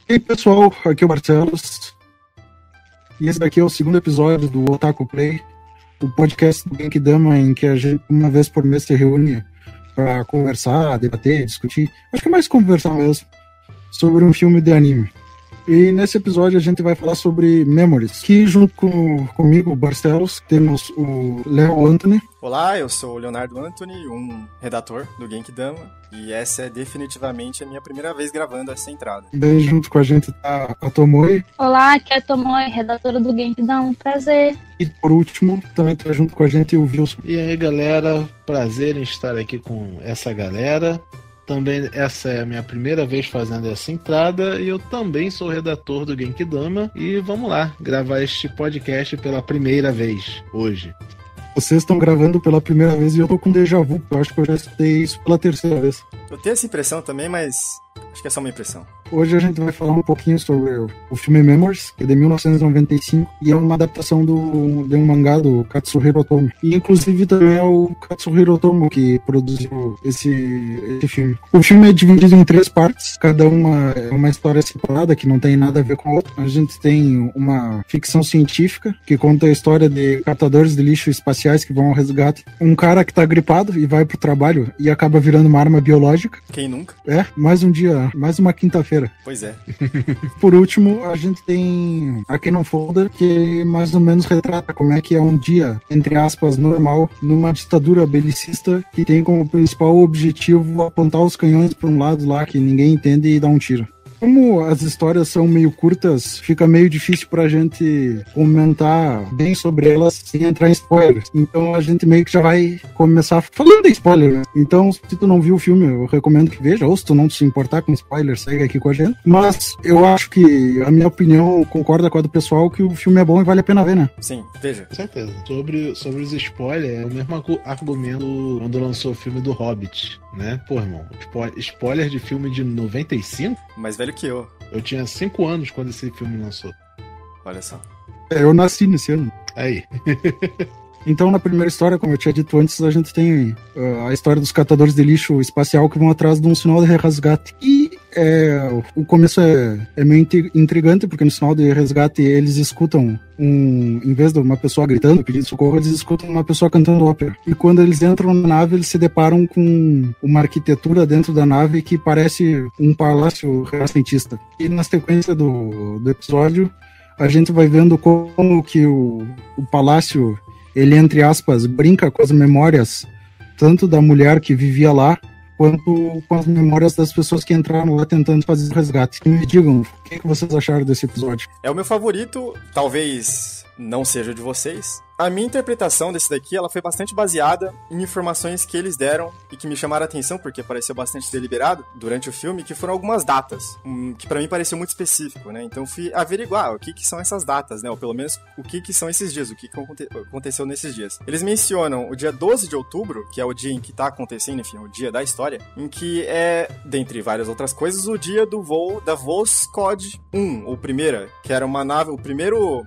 E aí, pessoal, aqui é o Barcelos. E esse daqui é o segundo episódio do Otaku Play, o podcast do Genkidama, em que a gente, uma vez por mês, se reúne para conversar, debater, discutir. Acho que é mais conversar mesmo, sobre um filme de anime. E nesse episódio a gente vai falar sobre Memories, que junto comigo, Barcelos, temos o Léo Anthony. Olá, eu sou o Leonardo Anthony, um redator do Genkidama, e essa é definitivamente a minha primeira vez gravando essa entrada. Daí junto com a gente tá a Tomoe. Olá, aqui é a Tomoe, redatora do Genkidama, prazer. E por último, também tá junto com a gente o Wilson. E aí, galera, prazer em estar aqui com essa galera. Também essa é a minha primeira vez fazendo essa entrada e eu também sou redator do Genkidama e vamos lá, gravar este podcast pela primeira vez, hoje. Vocês estão gravando pela primeira vez e eu tô com déjà vu, eu acho que eu já escutei isso pela terceira vez. Eu tenho essa impressão também, mas acho que é só uma impressão. Hoje a gente vai falar um pouquinho sobre o filme Memories, que é de 1995, e é uma adaptação de um mangá do Katsuhiro Otomo. E inclusive também é o Katsuhiro Otomo que produziu esse filme. O filme é dividido em 3 partes, cada uma é uma história separada, que não tem nada a ver com a outra. A gente tem uma ficção científica, que conta a história de catadores de lixo espaciais que vão ao resgate. Um cara que tá gripado e vai pro trabalho e acaba virando uma arma biológica. Quem nunca? Mais um dia, mais uma quinta-feira. Pois é. Por último, a gente tem a Canon Folder, que mais ou menos retrata como é que é um dia, entre aspas, normal, numa ditadura belicista que tem como principal objetivo apontar os canhões para um lado lá que ninguém entende e dar um tiro. Como as histórias são meio curtas, fica meio difícil pra gente comentar bem sobre elas sem entrar em spoilers. Então a gente meio que já vai começar falando de spoiler, né? Então, se tu não viu o filme, eu recomendo que veja, ou se tu não se importar com spoilers, segue aqui com a gente. Mas eu acho que a minha opinião concorda com a do pessoal que o filme é bom e vale a pena ver, né? Sim, veja. Com certeza. Sobre os spoilers, é o mesmo argumento quando lançou o filme do Hobbit, né? Pô, irmão, spoiler de filme de 95? Mais velho que eu. Eu tinha 5 anos quando esse filme lançou. Olha só. Eu nasci nesse ano. Aí. Então, na primeira história, como eu tinha dito antes, a gente tem a história dos catadores de lixo espacial que vão atrás de um sinal de resgate. E o começo é meio intrigante, porque no sinal de resgate eles escutam, em vez de uma pessoa gritando, pedindo socorro, eles escutam uma pessoa cantando ópera. E quando eles entram na nave, eles se deparam com uma arquitetura dentro da nave que parece um palácio renascentista. E na sequência do episódio, a gente vai vendo como que o palácio, ele, entre aspas, brinca com as memórias tanto da mulher que vivia lá, quanto com as memórias das pessoas que entraram lá tentando fazer o resgate. E me digam, o que vocês acharam desse episódio? É o meu favorito, talvez não seja o de vocês. A minha interpretação desse daqui, ela foi bastante baseada em informações que eles deram e que me chamaram a atenção, porque pareceu bastante deliberado durante o filme, que foram algumas datas, que pra mim pareceu muito específico, né? Então fui averiguar o que são essas datas, né? Ou pelo menos o que são esses dias, o que aconteceu nesses dias. Eles mencionam o dia 12 de outubro, que é o dia em que tá acontecendo, enfim, o dia da história, em que é, dentre várias outras coisas, o dia do voo da Voskhod 1, ou primeira, que era uma nave, o primeiro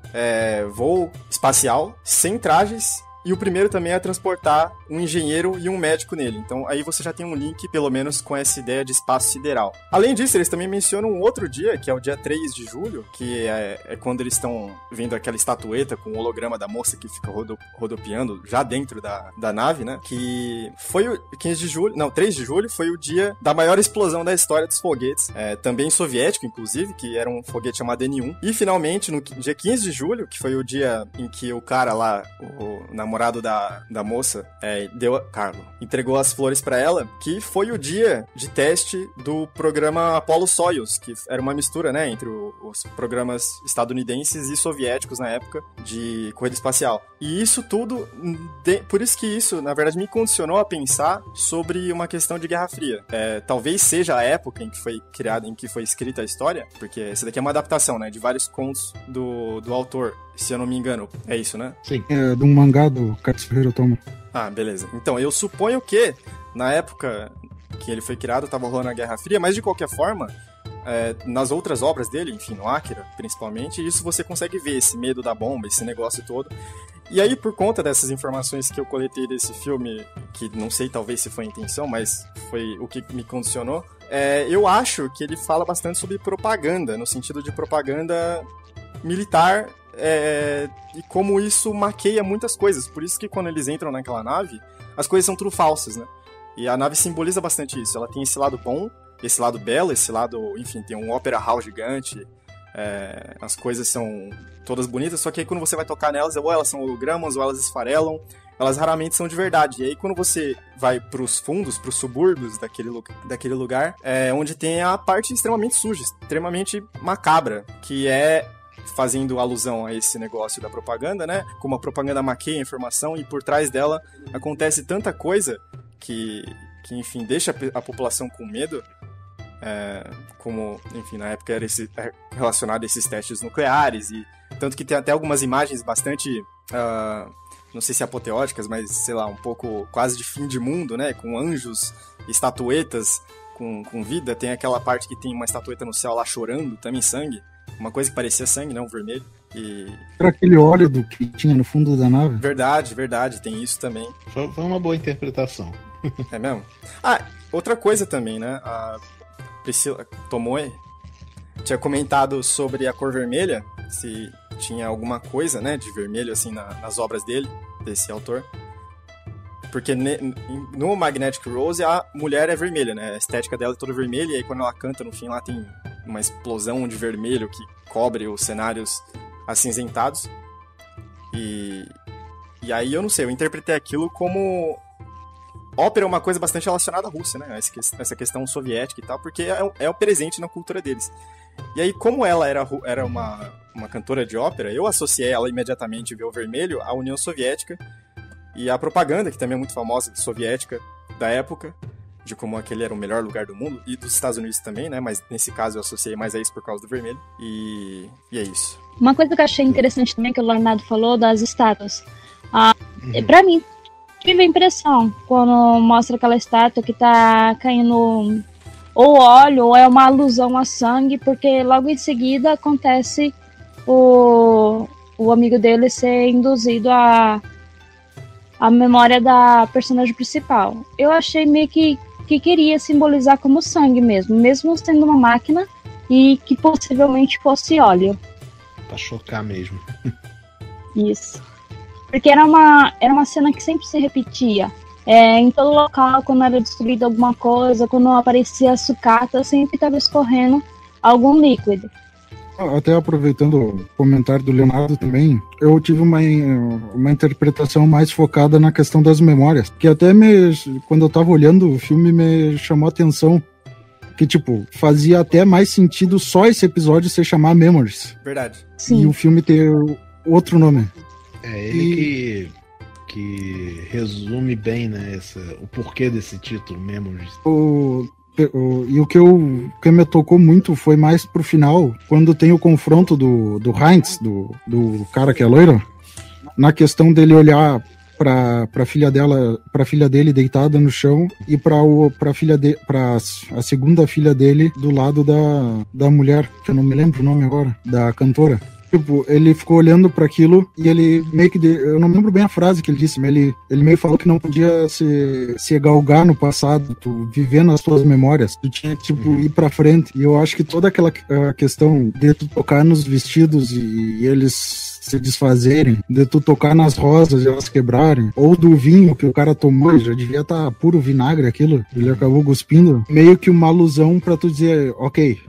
voo espacial sem trajes, e o primeiro também é transportar um engenheiro e um médico nele. Então aí você já tem um link, pelo menos, com essa ideia de espaço sideral. Além disso, eles também mencionam um outro dia, que é o dia 3 de julho, que é quando eles estão vendo aquela estatueta com o holograma da moça que fica rodopiando já dentro da nave, né? Que foi o 3 de julho foi o dia da maior explosão da história dos foguetes, também soviético, inclusive, que era um foguete chamado N1. E finalmente, no dia 15 de julho, que foi o dia em que o cara lá, o namorado da moça, entregou as flores pra ela, que foi o dia de teste do programa Apollo-Soyuz, que era uma mistura, né, entre os programas estadunidenses e soviéticos na época de corrida espacial. E isso tudo, por isso que isso, na verdade, me condicionou a pensar sobre uma questão de Guerra Fria. Talvez seja a época em que foi criada, em que foi escrita a história, porque essa daqui é uma adaptação, né, de vários contos do autor, se eu não me engano. É isso, né? Sim. É de um mangá do Katsuhiro Otomo. Ah, beleza. Então, eu suponho que, na época que ele foi criado, estava rolando a Guerra Fria, mas de qualquer forma, nas outras obras dele, enfim, no Akira, principalmente, isso você consegue ver, esse medo da bomba, esse negócio todo. E aí, por conta dessas informações que eu coletei desse filme, que não sei talvez se foi a intenção, mas foi o que me condicionou eu acho que ele fala bastante sobre propaganda, no sentido de propaganda militar, e como isso maqueia muitas coisas. Por isso que quando eles entram naquela nave, as coisas são tudo falsas, né? E a nave simboliza bastante isso. Ela tem esse lado bom, esse lado belo, esse lado, enfim, tem um opera hall gigante, as coisas são todas bonitas, só que aí quando você vai tocar nelas, ou elas são hologramas, ou elas esfarelam, elas raramente são de verdade. E aí quando você vai pros fundos, pros subúrbios daquele lugar, onde tem a parte extremamente suja, extremamente macabra, que fazendo alusão a esse negócio da propaganda, né? Como a propaganda maqueia a informação e por trás dela acontece tanta coisa que enfim, deixa a população com medo, como, enfim, na época era relacionado a esses testes nucleares, e tanto que tem até algumas imagens bastante, não sei se apoteóticas, mas, sei lá, um pouco quase de fim de mundo, né? Com anjos, estatuetas com vida. Tem aquela parte que tem uma estatueta no céu lá chorando, também sangue. Uma coisa que parecia sangue, não, vermelho. Era aquele óleo que tinha no fundo da nave? Verdade, tem isso também. Foi uma boa interpretação. É mesmo? Outra coisa também, né? A Priscila Tomoe tinha comentado sobre a cor vermelha, se tinha alguma coisa, né, de vermelho, assim, nas obras desse autor. Porque no Magnetic Rose a mulher é vermelha, né? A estética dela é toda vermelha, e aí quando ela canta no fim lá tem uma explosão de vermelho que cobre os cenários acinzentados. E aí eu não sei, eu interpretei aquilo como... Ópera é uma coisa bastante relacionada à Rússia, né? Essa questão soviética e tal, porque é o presente na cultura deles. E aí, como ela era uma cantora de ópera, eu associei ela imediatamente, ver o vermelho, à União Soviética e à propaganda, que também é muito famosa, soviética, da época, de como aquele era o melhor lugar do mundo, e dos Estados Unidos também, né? Mas nesse caso eu associei mais a isso por causa do vermelho. E é isso. Uma coisa que eu achei interessante também, que o Leonardo falou, das estátuas. Pra mim, tive a impressão, quando mostra aquela estátua que tá caindo ou óleo, ou é uma alusão a sangue, porque logo em seguida acontece o amigo dele ser induzido à memória da personagem principal. Eu achei meio que queria simbolizar como sangue mesmo sendo uma máquina e que possivelmente fosse óleo. Pra chocar mesmo. Isso. Porque era uma cena que sempre se repetia. Em todo local, quando era destruída alguma coisa, quando aparecia sucata, sempre estava escorrendo algum líquido. Até aproveitando o comentário do Leonardo também, eu tive uma interpretação mais focada na questão das memórias, que até quando eu tava olhando o filme me chamou a atenção, que tipo, fazia até mais sentido só esse episódio se chamar Memories. Verdade. Sim. E o filme ter outro nome. É ele que resume bem, né, o porquê desse título, Memories. E o que me tocou muito foi mais pro final, quando tem o confronto do Heinz, do cara que é loiro, na questão dele olhar pra filha dele deitada no chão e pra a segunda filha dele do lado da mulher, que eu não me lembro o nome agora, da cantora. Tipo, ele ficou olhando para aquilo e ele meio que... eu não lembro bem a frase que ele disse, mas ele meio falou que não podia se galgar no passado, tu viver nas tuas memórias, tu tinha que, tipo, ir pra frente. E eu acho que toda aquela questão de tu tocar nos vestidos e eles se desfazerem, de tu tocar nas rosas e elas quebrarem, ou do vinho que o cara tomou, já devia estar puro vinagre aquilo, ele acabou cuspindo, meio que uma alusão pra tu dizer, ok,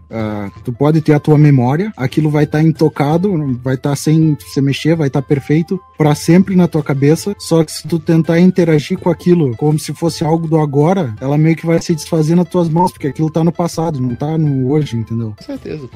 tu pode ter a tua memória, aquilo vai estar intocado, vai estar sem se mexer, vai estar perfeito pra sempre na tua cabeça, só que se tu tentar interagir com aquilo como se fosse algo do agora, ela meio que vai se desfazer nas tuas mãos, porque aquilo tá no passado, não tá no hoje, entendeu? Com certeza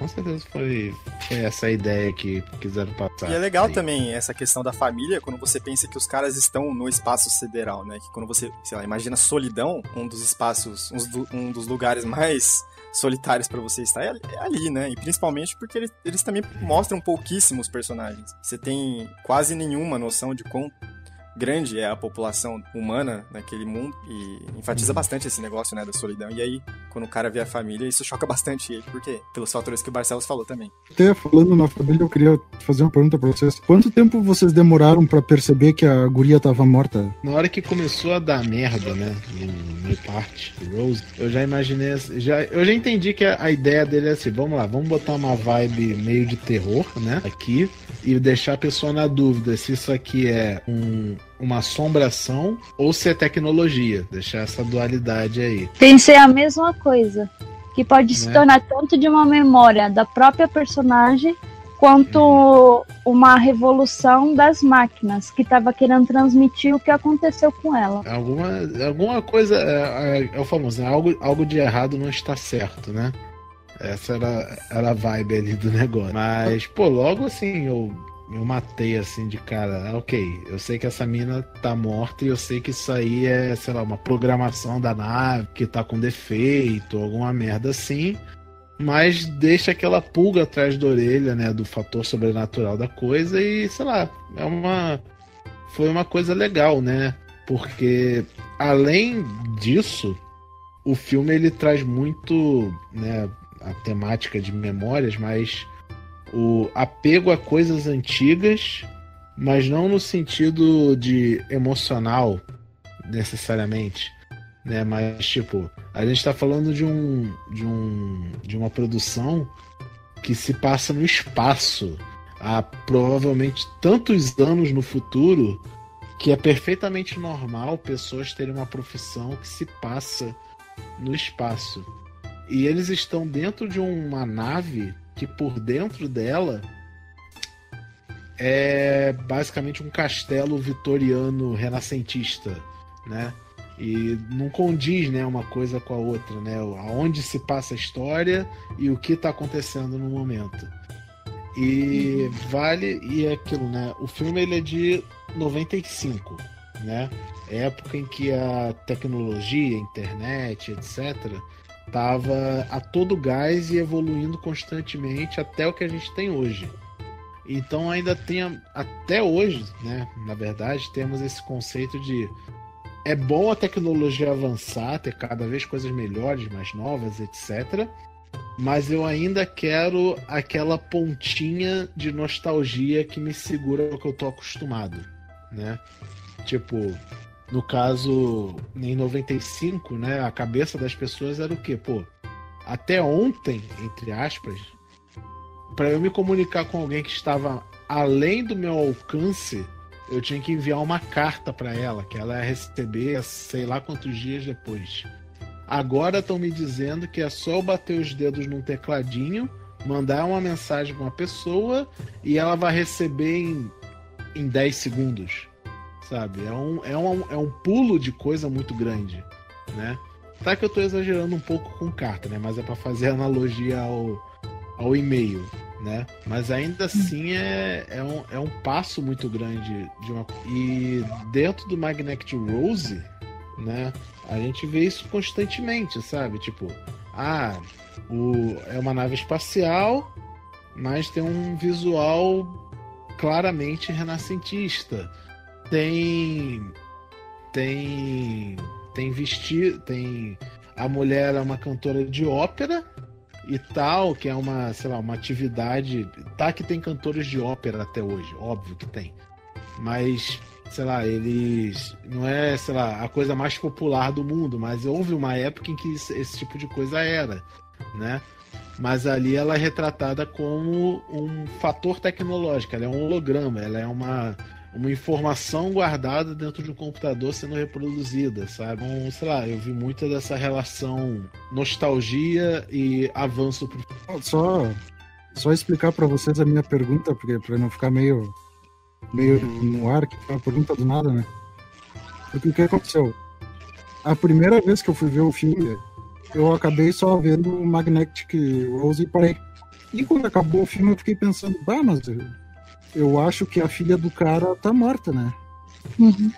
foi essa a ideia que quiseram passar. E é legal também essa questão da família, quando você pensa que os caras estão no espaço sideral, né? Que quando você, sei lá, imagina Solidão, um dos espaços, um dos lugares mais solitários pra você estar é ali, né? E principalmente porque eles também mostram pouquíssimos personagens. Você tem quase nenhuma noção de quão grande é a população humana naquele mundo e enfatiza bastante esse negócio, né, da solidão. E aí, quando o cara vê a família, isso choca bastante ele. Por quê? Pelos fatores que o Barcelos falou também. Até falando na família, eu queria fazer uma pergunta pra vocês. Quanto tempo vocês demoraram pra perceber que a guria tava morta? Na hora que começou a dar merda, né, no parte do Rose, eu já imaginei, eu já entendi que a ideia dele é assim, vamos lá, vamos botar uma vibe meio de terror, né, aqui, e deixar a pessoa na dúvida se isso aqui é uma assombração ou se é tecnologia, deixar essa dualidade aí. Pensei a mesma coisa, que pode se tornar tanto de uma memória da própria personagem, quanto uma revolução das máquinas, que estava querendo transmitir o que aconteceu com ela. Alguma coisa, é o famoso, né? Algo de errado não está certo, né? Essa era a vibe ali do negócio. Mas, pô, logo assim, eu matei assim de cara, ok, eu sei que essa mina tá morta e eu sei que isso aí é, sei lá, uma programação da nave que tá com defeito, alguma merda assim. Mas deixa aquela pulga atrás da orelha, né, do fator sobrenatural da coisa e, sei lá, foi uma coisa legal, né, porque além disso, o filme ele traz muito, né, a temática de memórias, mas o apego a coisas antigas, mas não no sentido de emocional, necessariamente, né, mas tipo, a gente tá falando de uma produção que se passa no espaço há provavelmente tantos anos no futuro que é perfeitamente normal pessoas terem uma profissão que se passa no espaço. E eles estão dentro de uma nave que por dentro dela é basicamente um castelo vitoriano renascentista, né? E não condiz, né, uma coisa com a outra, né? Aonde se passa a história e o que está acontecendo no momento. E é aquilo, né? O filme ele é de 95, né? Época em que a tecnologia, a internet, etc., estava a todo gás e evoluindo constantemente até o que a gente tem hoje. Então ainda tem, até hoje, né? Na verdade, temos esse conceito de é bom a tecnologia avançar, ter cada vez coisas melhores, mais novas, etc. Mas eu ainda quero aquela pontinha de nostalgia que me segura ao que eu tô acostumado, né? Tipo, no caso, em 95, né, a cabeça das pessoas era o quê? Pô, até ontem, entre aspas, para eu me comunicar com alguém que estava além do meu alcance, eu tinha que enviar uma carta para ela, que ela ia receber sei lá quantos dias depois. Agora estão me dizendo que é só eu bater os dedos num tecladinho, mandar uma mensagem para uma pessoa e ela vai receber em 10 segundos, sabe? É um pulo de coisa muito grande, né? Tá que eu tô exagerando um pouco com carta, né? Mas é para fazer analogia ao e-mail, né? Mas ainda assim é um passo muito grande e dentro do Magnetic Rose, né, a gente vê isso constantemente, sabe? Tipo, é uma nave espacial, mas tem um visual claramente renascentista. Tem a mulher é uma cantora de ópera e tal, que é uma, sei lá, uma atividade, tá, que tem cantores de ópera até hoje, óbvio que tem, mas, sei lá, eles não é, sei lá, a coisa mais popular do mundo, mas houve uma época em que esse tipo de coisa era, né? Mas ali ela é retratada como um fator tecnológico, ela é um holograma, ela é uma informação guardada dentro de um computador sendo reproduzida, sabe? Então, sei lá, eu vi muito dessa relação nostalgia e avanço pro... Só explicar para vocês a minha pergunta, porque para não ficar meio no ar, que foi uma pergunta do nada, né? Porque o que aconteceu? A primeira vez que eu fui ver o filme, eu acabei só vendo o Magnetic Rose e parei. E quando acabou o filme, eu fiquei pensando, mas eu acho que a filha do cara tá morta, né? Uhum.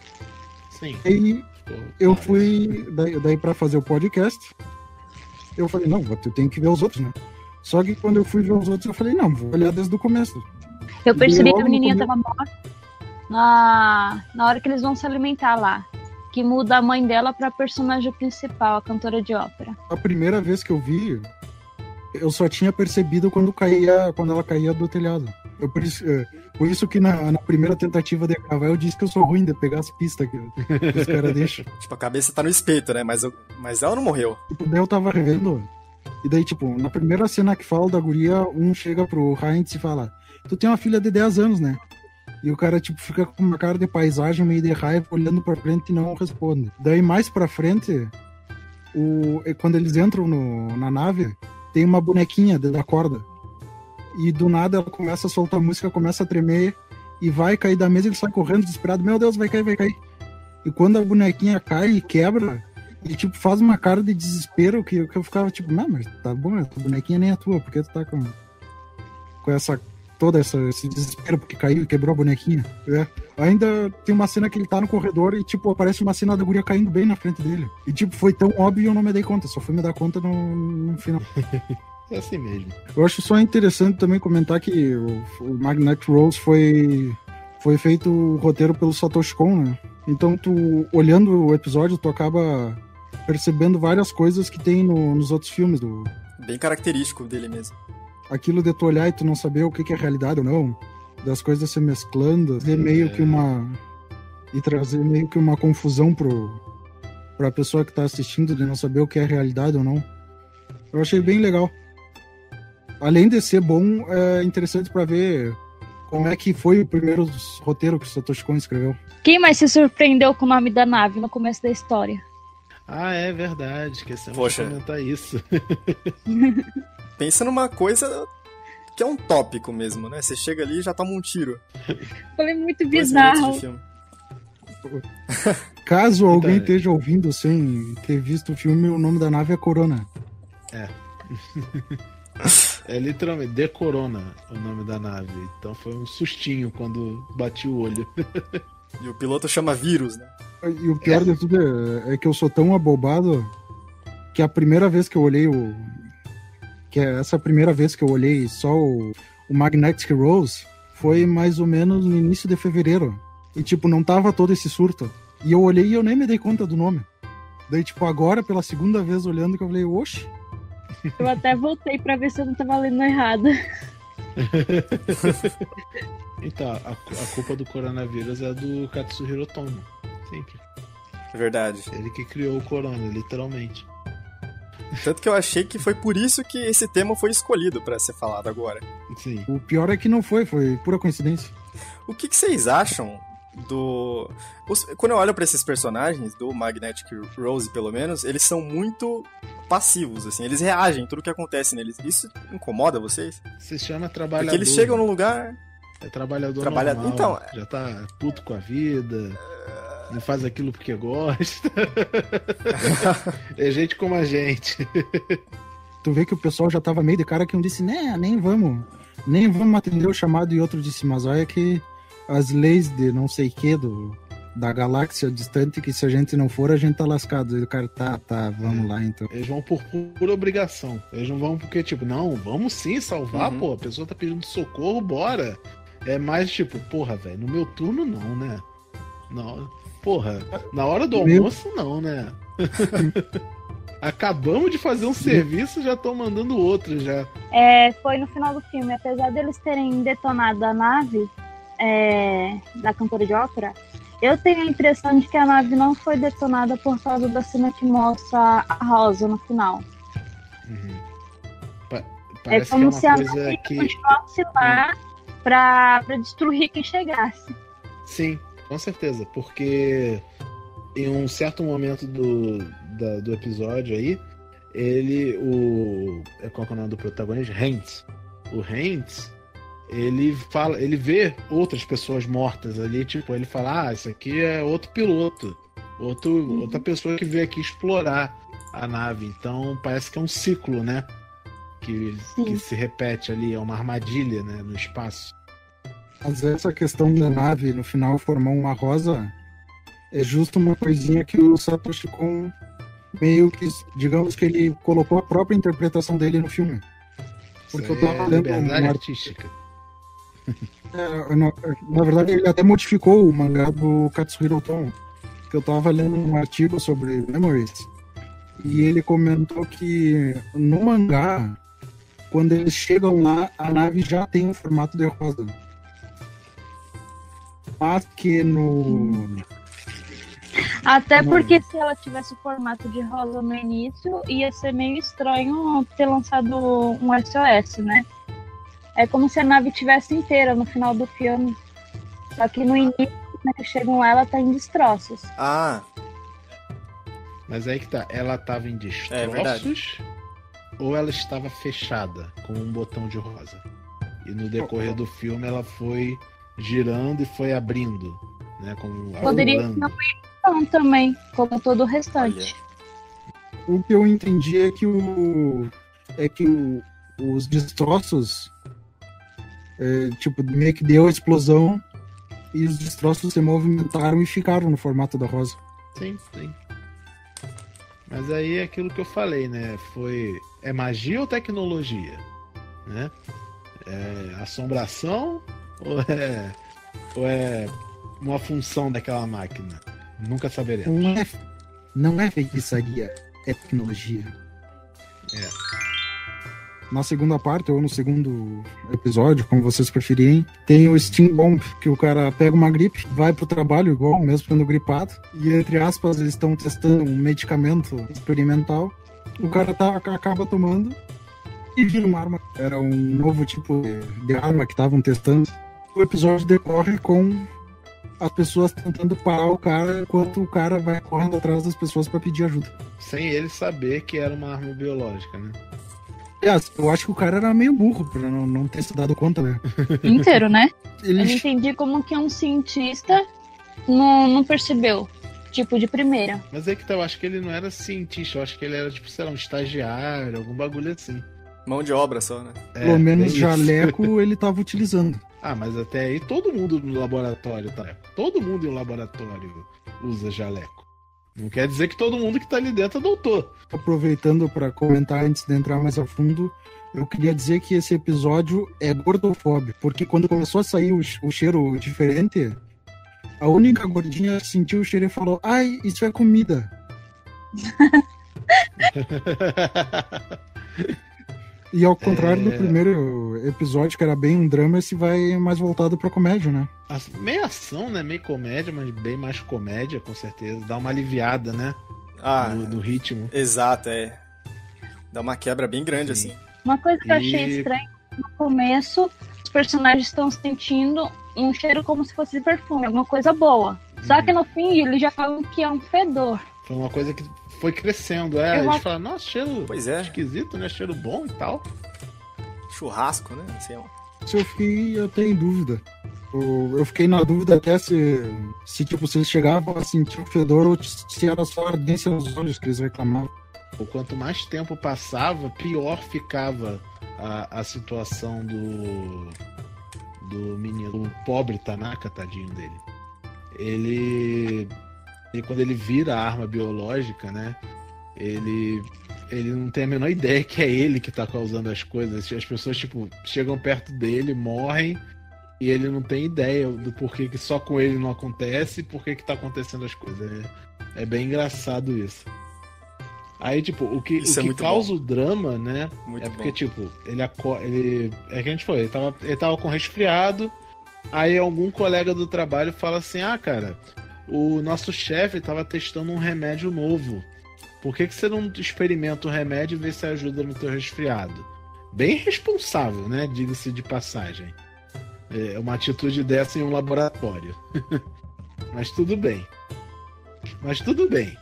Sim. E eu fui, daí pra fazer o podcast, eu falei, não, eu tenho que ver os outros, né? Só que quando eu fui ver os outros, eu falei, não, vou olhar desde o começo. Eu percebi que a menininha tava morta na hora que eles vão se alimentar lá. que muda a mãe dela pra personagem principal, a cantora de ópera. A primeira vez que eu vi, eu só tinha percebido quando ela caía do telhado. Por isso que na primeira tentativa de gravar eu disse que eu sou ruim de pegar as pistas que os caras deixam. Tipo, a cabeça tá no espeto, né? Mas ela não morreu. Tipo, daí eu tava revendo, e daí, tipo, na primeira cena que fala da guria, um chega pro Heinz e fala: tu tem uma filha de 10 anos, né? E o cara, tipo, fica com uma cara de paisagem, meio de raiva, olhando pra frente e não responde. Daí, mais pra frente, quando eles entram na nave, tem uma bonequinha da corda. E do nada ela começa a soltar música, começa a tremer e vai cair da mesa, ele sai correndo desesperado, meu Deus, vai cair, vai cair. E quando a bonequinha cai e quebra, ele tipo faz uma cara de desespero que eu ficava tipo, não, mas tá bom, essa bonequinha nem é tua, porque tu tá com esse desespero porque caiu e quebrou a bonequinha. Ainda tem uma cena que ele tá no corredor e tipo aparece uma cena da guria caindo bem na frente dele. E tipo, foi tão óbvio e eu não me dei conta, só fui me dar conta no final. É assim mesmo. Eu acho só interessante também comentar que o Magnetic Rose foi feito o roteiro pelo Satoshi Kon, né? Então, tu, olhando o episódio, tu acaba percebendo várias coisas que tem nos outros filmes. Bem característico dele mesmo. Aquilo de tu olhar e tu não saber o que é realidade ou não, das coisas se mesclando, e trazer meio que uma confusão pra pessoa que tá assistindo, de não saber o que é realidade ou não. Eu achei bem legal. Além de ser bom, é interessante pra ver como é que foi o primeiro roteiro que o Satoshi Kon escreveu. Quem mais se surpreendeu com o nome da nave no começo da história? Ah, é verdade, esquecemos de comentar isso. Pensa numa coisa que é um tópico mesmo, né? Você chega ali e já toma um tiro. Foi muito bizarro. Caso alguém esteja ouvindo sem ter visto o filme, o nome da nave é Corona. É. É literalmente The Corona o nome da nave. Então foi um sustinho quando bati o olho. E o piloto chama Vírus, né? E o pior de tudo é que eu sou tão abobado que a primeira vez que eu olhei essa primeira vez que eu olhei só o Magnetic Rose foi mais ou menos no início de fevereiro. E tipo, não tava todo esse surto. E eu olhei e eu nem me dei conta do nome. Daí tipo, agora pela segunda vez olhando que eu falei, oxe. Eu até voltei pra ver se eu não tava lendo errado. Então, a culpa do coronavírus é do Katsuhiro Otomo. Sempre. É verdade. Ele que criou o corona, literalmente. Tanto que eu achei que foi por isso que esse tema foi escolhido pra ser falado agora. Sim. O pior é que não foi pura coincidência. O que vocês acham quando eu olho pra esses personagens, do Magnetic Rose pelo menos, eles são muito passivos, assim, eles reagem a tudo que acontece neles. Isso incomoda vocês? Se chama trabalhador. Porque eles chegam num lugar... É trabalhador normal, então, já tá puto com a vida, não faz aquilo porque gosta. É gente como a gente. Tu vê que o pessoal já tava meio de cara que um disse, né, nem vamos atender o chamado, e outro disse, mas olha que as leis de não sei que da galáxia distante, que se a gente não for, a gente tá lascado. E o cara, tá, vamos lá então. Eles vão por pura obrigação. Eles não vão porque, tipo, não, vamos sim salvar, pô, a pessoa tá pedindo socorro, bora. É mais tipo, porra, velho, no meu turno não, né? Não, porra, na hora do almoço não, né? Acabamos de fazer um serviço, já estão mandando outro já. Foi no final do filme, apesar deles terem detonado a nave da cantora de ópera, eu tenho a impressão de que a nave não foi detonada por causa da cena que mostra a Rosa no final. É como se a nave continuasse lá pra destruir quem chegasse. Sim, com certeza, porque em um certo momento do episódio aí, qual que é o nome do protagonista? Heinz. O Heinz, ele vê outras pessoas mortas ali, tipo, ele fala, isso aqui é outro piloto, outra pessoa que veio aqui explorar a nave. Então parece que é um ciclo, né? Que se repete ali, é uma armadilha, né, no espaço. Mas essa questão da nave no final formar uma rosa é justo uma coisinha que o Satoshi Kon meio que, digamos que ele colocou a própria interpretação dele no filme. Porque eu tava lendo uma artística. Na verdade, ele até modificou o mangá do Katsuhiro Otomo. que eu tava lendo um artigo sobre Memories, e ele comentou que no mangá, quando eles chegam lá, a nave já tem um formato de rosa. Mas que no... Até porque se ela tivesse o formato de rosa no início, ia ser meio estranho ter lançado um SOS, né? É como se a nave tivesse inteira no final do filme. Só que no início, quando eles chegam lá, ela tá em destroços. Ah, Mas aí que tá, ela tava em destroços ou ela estava fechada com um botão de rosa? E no decorrer do filme ela foi girando e foi abrindo, né? Poderia não ir tão também, como todo o restante. O que eu entendi é que os destroços tipo, meio que deu a explosão e os destroços se movimentaram e ficaram no formato da rosa. Sim. Mas aí é aquilo que eu falei, né? É magia ou tecnologia? Né? É assombração ou é uma função daquela máquina? Nunca saberemos. Não é feitiçaria, é tecnologia. Na segunda parte, ou no segundo episódio, como vocês preferirem, tem o Steam Bomb, que o cara pega uma gripe, vai pro trabalho igual, mesmo sendo gripado, e entre aspas, eles estão testando um medicamento experimental, o cara acaba tomando e vira uma arma. Era um novo tipo de arma que estavam testando. O episódio decorre com as pessoas tentando parar o cara, enquanto o cara vai correndo atrás das pessoas para pedir ajuda. Sem ele saber que era uma arma biológica, né? Eu acho que o cara era meio burro pra não ter se dado conta, né? Inteiro, né? Ele... Eu não entendi como que um cientista não percebeu. Tipo, de primeira. Mas é que tá, eu acho que ele não era cientista, eu acho que ele era, tipo, sei lá, um estagiário, algum bagulho assim. mão de obra só, né? Pelo menos jaleco ele tava utilizando. Ah, mas até aí todo mundo no laboratório tá. Todo mundo em um laboratório usa jaleco. Não quer dizer que todo mundo que tá ali dentro é doutor. Aproveitando para comentar antes de entrar mais a fundo, eu queria dizer que esse episódio é gordofóbico, porque quando começou a sair o cheiro diferente, a única gordinha sentiu o cheiro e falou: ai, isso é comida. E ao contrário do primeiro episódio, que era bem um drama, esse vai mais voltado pra comédia, né? Meio ação, né? Meio comédia, mas bem mais comédia, com certeza. Dá uma aliviada, né? No ritmo. Exato, é. Dá uma quebra bem grande, assim. Uma coisa que eu achei estranha, no começo, os personagens estão sentindo um cheiro como se fosse de perfume, alguma coisa boa. Só que no fim, eles já falam que é um fedor. Foi uma coisa que foi crescendo, eles falam, nossa, cheiro esquisito, né? Cheiro bom e tal. Churrasco, né? Assim, Se eu fiquei até em dúvida. Eu fiquei na dúvida até se tipo, se eles chegavam a sentir o fedor ou se era só ardência nos olhos que eles reclamavam. Quanto mais tempo passava, pior ficava a situação do menino, o pobre Tanaka, tadinho dele. Ele quando ele vira a arma biológica, né? Ele não tem a menor ideia que é ele que tá causando as coisas. As pessoas, tipo, chegam perto dele, morrem, e ele não tem ideia do porquê que só com ele não acontece e porquê que tá acontecendo as coisas. É bem engraçado isso. Aí, tipo, o que causa o drama, né? Muito porque, bom. tipo, ele é que a gente falou, ele tava com resfriado, aí algum colega do trabalho fala assim, cara, o nosso chefe tava testando um remédio novo. Por que você não experimenta o remédio e vê se ajuda no teu resfriado? Bem responsável, né? Diga-se de passagem. É uma atitude dessa em um laboratório. Mas tudo bem. Totalmente.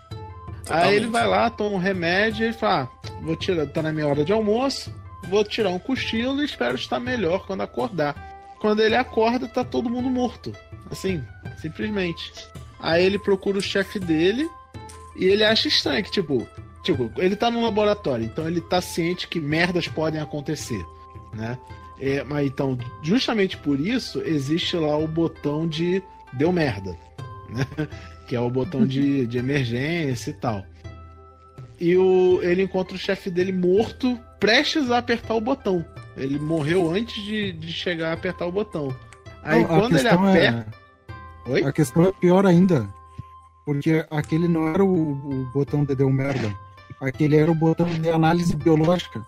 Aí ele vai lá, toma um remédio e fala, vou tirar, tá na minha hora de almoço, vou tirar um cochilo e espero estar melhor quando acordar. Quando ele acorda, tá todo mundo morto. Assim, simplesmente. Aí ele procura o chefe dele e ele acha estranho que, tipo, ele tá no laboratório, então ele tá ciente que merdas podem acontecer, né? Mas então, justamente por isso, existe lá o botão de deu merda, né? Que é o botão de emergência e tal. E ele encontra o chefe dele morto, prestes a apertar o botão. Ele morreu antes de chegar a apertar o botão. Aí quando ele aperta... A questão é pior ainda. Porque aquele não era o botão de deu merda. Aquele era o botão de análise biológica.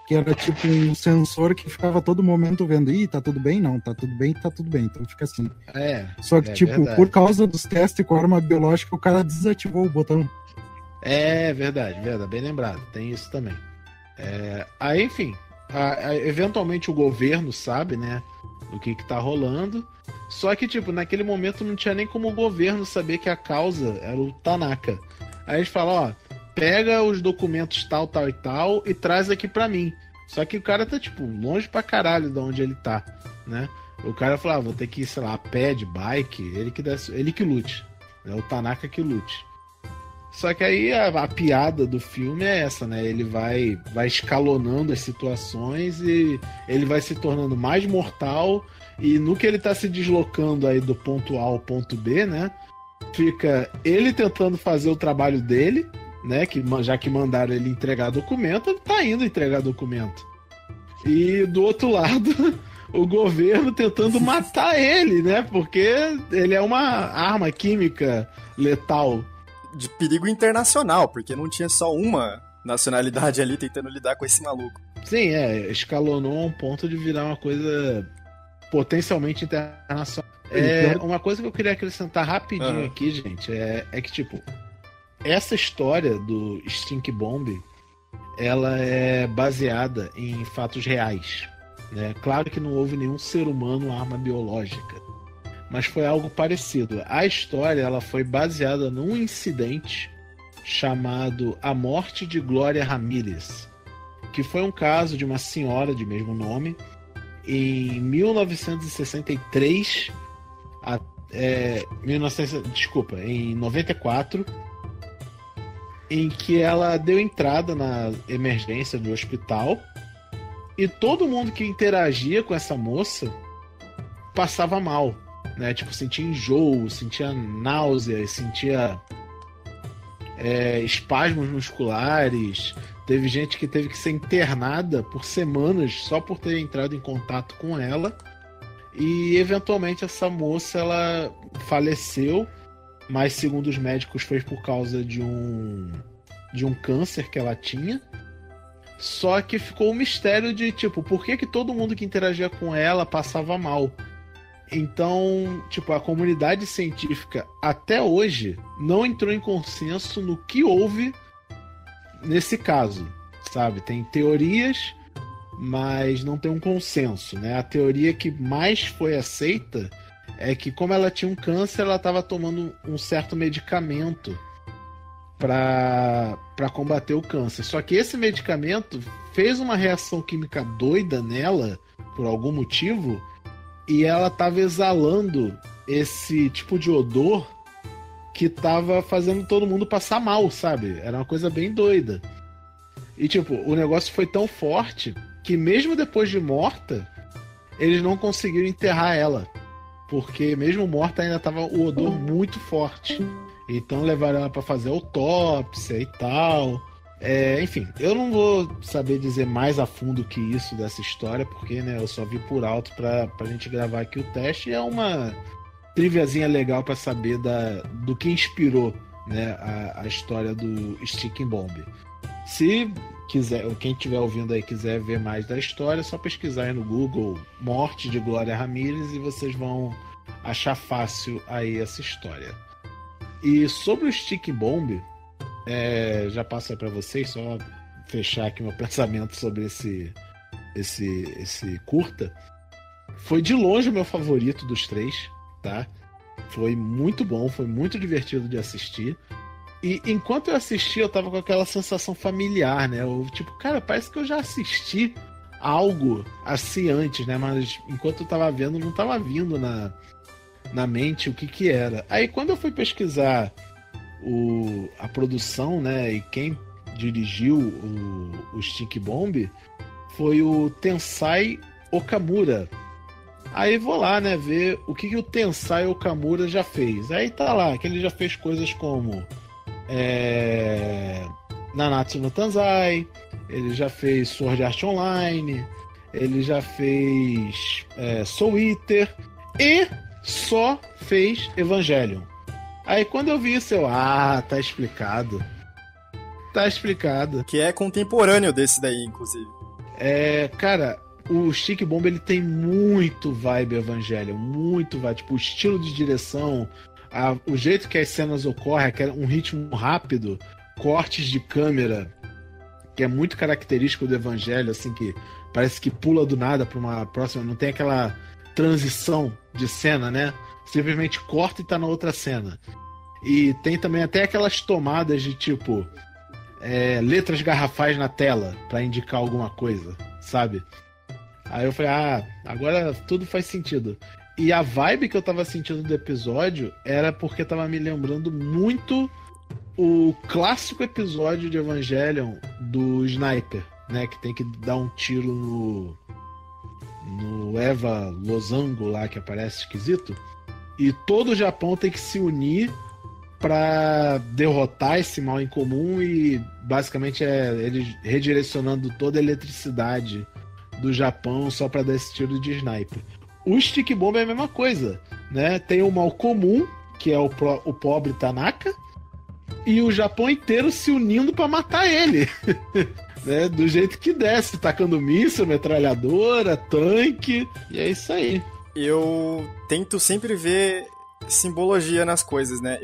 Que era tipo um sensor que ficava a todo momento vendo, tá tudo bem? Não, tá tudo bem, tá tudo bem. Então fica assim. Só que, verdade. por causa dos testes com arma biológica, o cara desativou o botão. É verdade, bem lembrado. Tem isso também. Aí, enfim, eventualmente o governo sabe, né, o que tá rolando. Só que, tipo, naquele momento não tinha nem como o governo saber que a causa era o Tanaka. Aí eles falam, pega os documentos tal e tal e traz aqui pra mim. Só que o cara tá, tipo, longe pra caralho de onde ele tá, né? O cara falou, vou ter que ir, sei lá, a pé, de bike, ele que lute. Né? O Tanaka que lute. Só que aí a piada do filme é essa, né? Ele vai escalonando as situações e ele vai se tornando mais mortal. E no que ele tá se deslocando aí do ponto A ao ponto B, né? Fica ele tentando fazer o trabalho dele, né? Já que mandaram ele entregar documento, ele tá indo entregar documento. E do outro lado, o governo tentando matar ele, né? Porque ele é uma arma química letal. De perigo internacional, porque não tinha só uma nacionalidade ali tentando lidar com esse maluco. Sim, escalonou a um ponto de virar uma coisa potencialmente internacional. Uma coisa que eu queria acrescentar rapidinho aqui, gente, é que, tipo, essa história do Stink Bomb, ela é baseada em fatos reais, né? Claro que não houve nenhum ser humano arma biológica, mas foi algo parecido. A história ela foi baseada num incidente chamado A Morte de Glória Ramírez, que foi um caso de uma senhora de mesmo nome em 1963 em 94, em que ela deu entrada na emergência do hospital e todo mundo que interagia com essa moça passava mal, né? Tipo, sentia enjoo, sentia náuseas, sentia espasmos musculares. Teve gente que teve que ser internada por semanas só por ter entrado em contato com ela. E eventualmente essa moça ela faleceu, mas segundo os médicos foi por causa de um câncer que ela tinha. Só que ficou um mistério de tipo, por que todo mundo que interagia com ela passava mal? Então, tipo, a comunidade científica até hoje não entrou em consenso no que houve nesse caso, sabe? Tem teorias, mas não tem um consenso, né? A teoria que mais foi aceita é que como ela tinha um câncer, ela estava tomando um certo medicamento para combater o câncer. Só que esse medicamento fez uma reação química doida nela, por algum motivo, e ela estava exalando esse tipo de odor que tava fazendo todo mundo passar mal, sabe? Era uma coisa bem doida. E, tipo, o negócio foi tão forte que mesmo depois de morta, eles não conseguiram enterrar ela. Porque mesmo morta ainda tava o odor muito forte. Então levaram ela pra fazer autópsia e tal. Enfim, eu não vou saber dizer mais a fundo que isso dessa história, porque, né, eu só vi por alto pra gente gravar aqui o teste. E é uma triviazinha legal para saber do que inspirou, né, a história do Sticking Bomb. Se quiser, quem estiver ouvindo aí quiser ver mais da história, é só pesquisar aí no Google Morte de Glória Ramírez e vocês vão achar fácil aí essa história. E sobre o Sticking Bomb, já passo aí para vocês, só fechar aqui meu pensamento sobre esse curta. Foi de longe o meu favorito dos três, tá? Foi muito bom, foi muito divertido de assistir. E enquanto eu assistia, eu tava com aquela sensação familiar, né? Eu, tipo, cara, parece que eu já assisti algo assim antes, né? Mas enquanto eu tava vendo, não tava vindo na mente o que era. Aí quando eu fui pesquisar a produção, né? E quem dirigiu o Stink Bomb foi o Tensai Okamura. Aí vou lá, né, ver o que o Tensai Okamura já fez. Aí tá lá, que ele já fez coisas como Nanatsu no Taizai, ele já fez Sword Art Online, ele já fez Soul Eater e só fez Evangelion. Aí quando eu vi isso, tá explicado. Tá explicado. Que é contemporâneo desse daí, inclusive. Cara, o Stick Bomb, ele tem muito vibe Evangelion, muito vibe. Tipo, o estilo de direção, o jeito que as cenas ocorrem, um ritmo rápido, cortes de câmera, que é muito característico do Evangelho, assim, que parece que pula do nada pra uma próxima, não tem aquela transição de cena, né? Simplesmente corta e tá na outra cena. E tem também até aquelas tomadas de tipo letras garrafais na tela pra indicar alguma coisa, sabe? Aí eu falei, agora tudo faz sentido. E a vibe que eu tava sentindo do episódio era porque tava me lembrando muito o clássico episódio de Evangelion do Sniper, né? Que tem que dar um tiro no Eva Losango lá, que aparece esquisito. E todo o Japão tem que se unir pra derrotar esse mal em comum e basicamente ele redirecionando toda a eletricidade do Japão só pra dar esse tiro de sniper. O Stick Bomb é a mesma coisa, né? Tem o mal comum, que é o pobre Tanaka, e o Japão inteiro se unindo pra matar ele. Né? Do jeito que desce, tacando míssil, metralhadora, tanque, e é isso aí. Eu tento sempre ver simbologia nas coisas, né?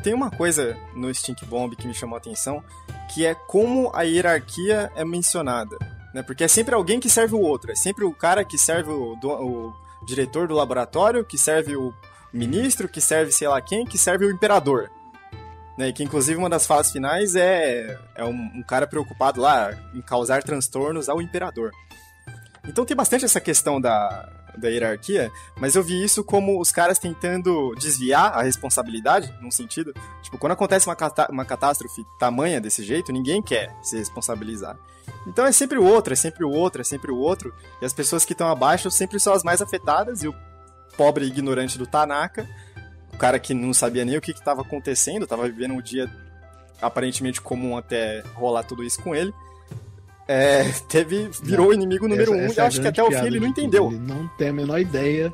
Tem uma coisa no Stink Bomb que me chamou a atenção, que é como a hierarquia é mencionada, né? Porque é sempre alguém que serve o outro, é sempre o cara que serve o diretor do laboratório, que serve o ministro, que serve sei lá quem, que serve o imperador, né? E que inclusive uma das falas finais é um cara preocupado lá em causar transtornos ao imperador. Então tem bastante essa questão da hierarquia, mas eu vi isso como os caras tentando desviar a responsabilidade, num sentido, tipo, quando acontece uma catástrofe tamanha desse jeito, ninguém quer se responsabilizar. Então é sempre o outro, é sempre o outro, é sempre o outro, e as pessoas que estão abaixo sempre são as mais afetadas, e o pobre ignorante do Tanaka, o cara que não sabia nem o que estava acontecendo, estava vivendo um dia aparentemente comum até rolar tudo isso com ele, virou o inimigo número 1, e acho que até o fim ele não entendeu. Ele não tem a menor ideia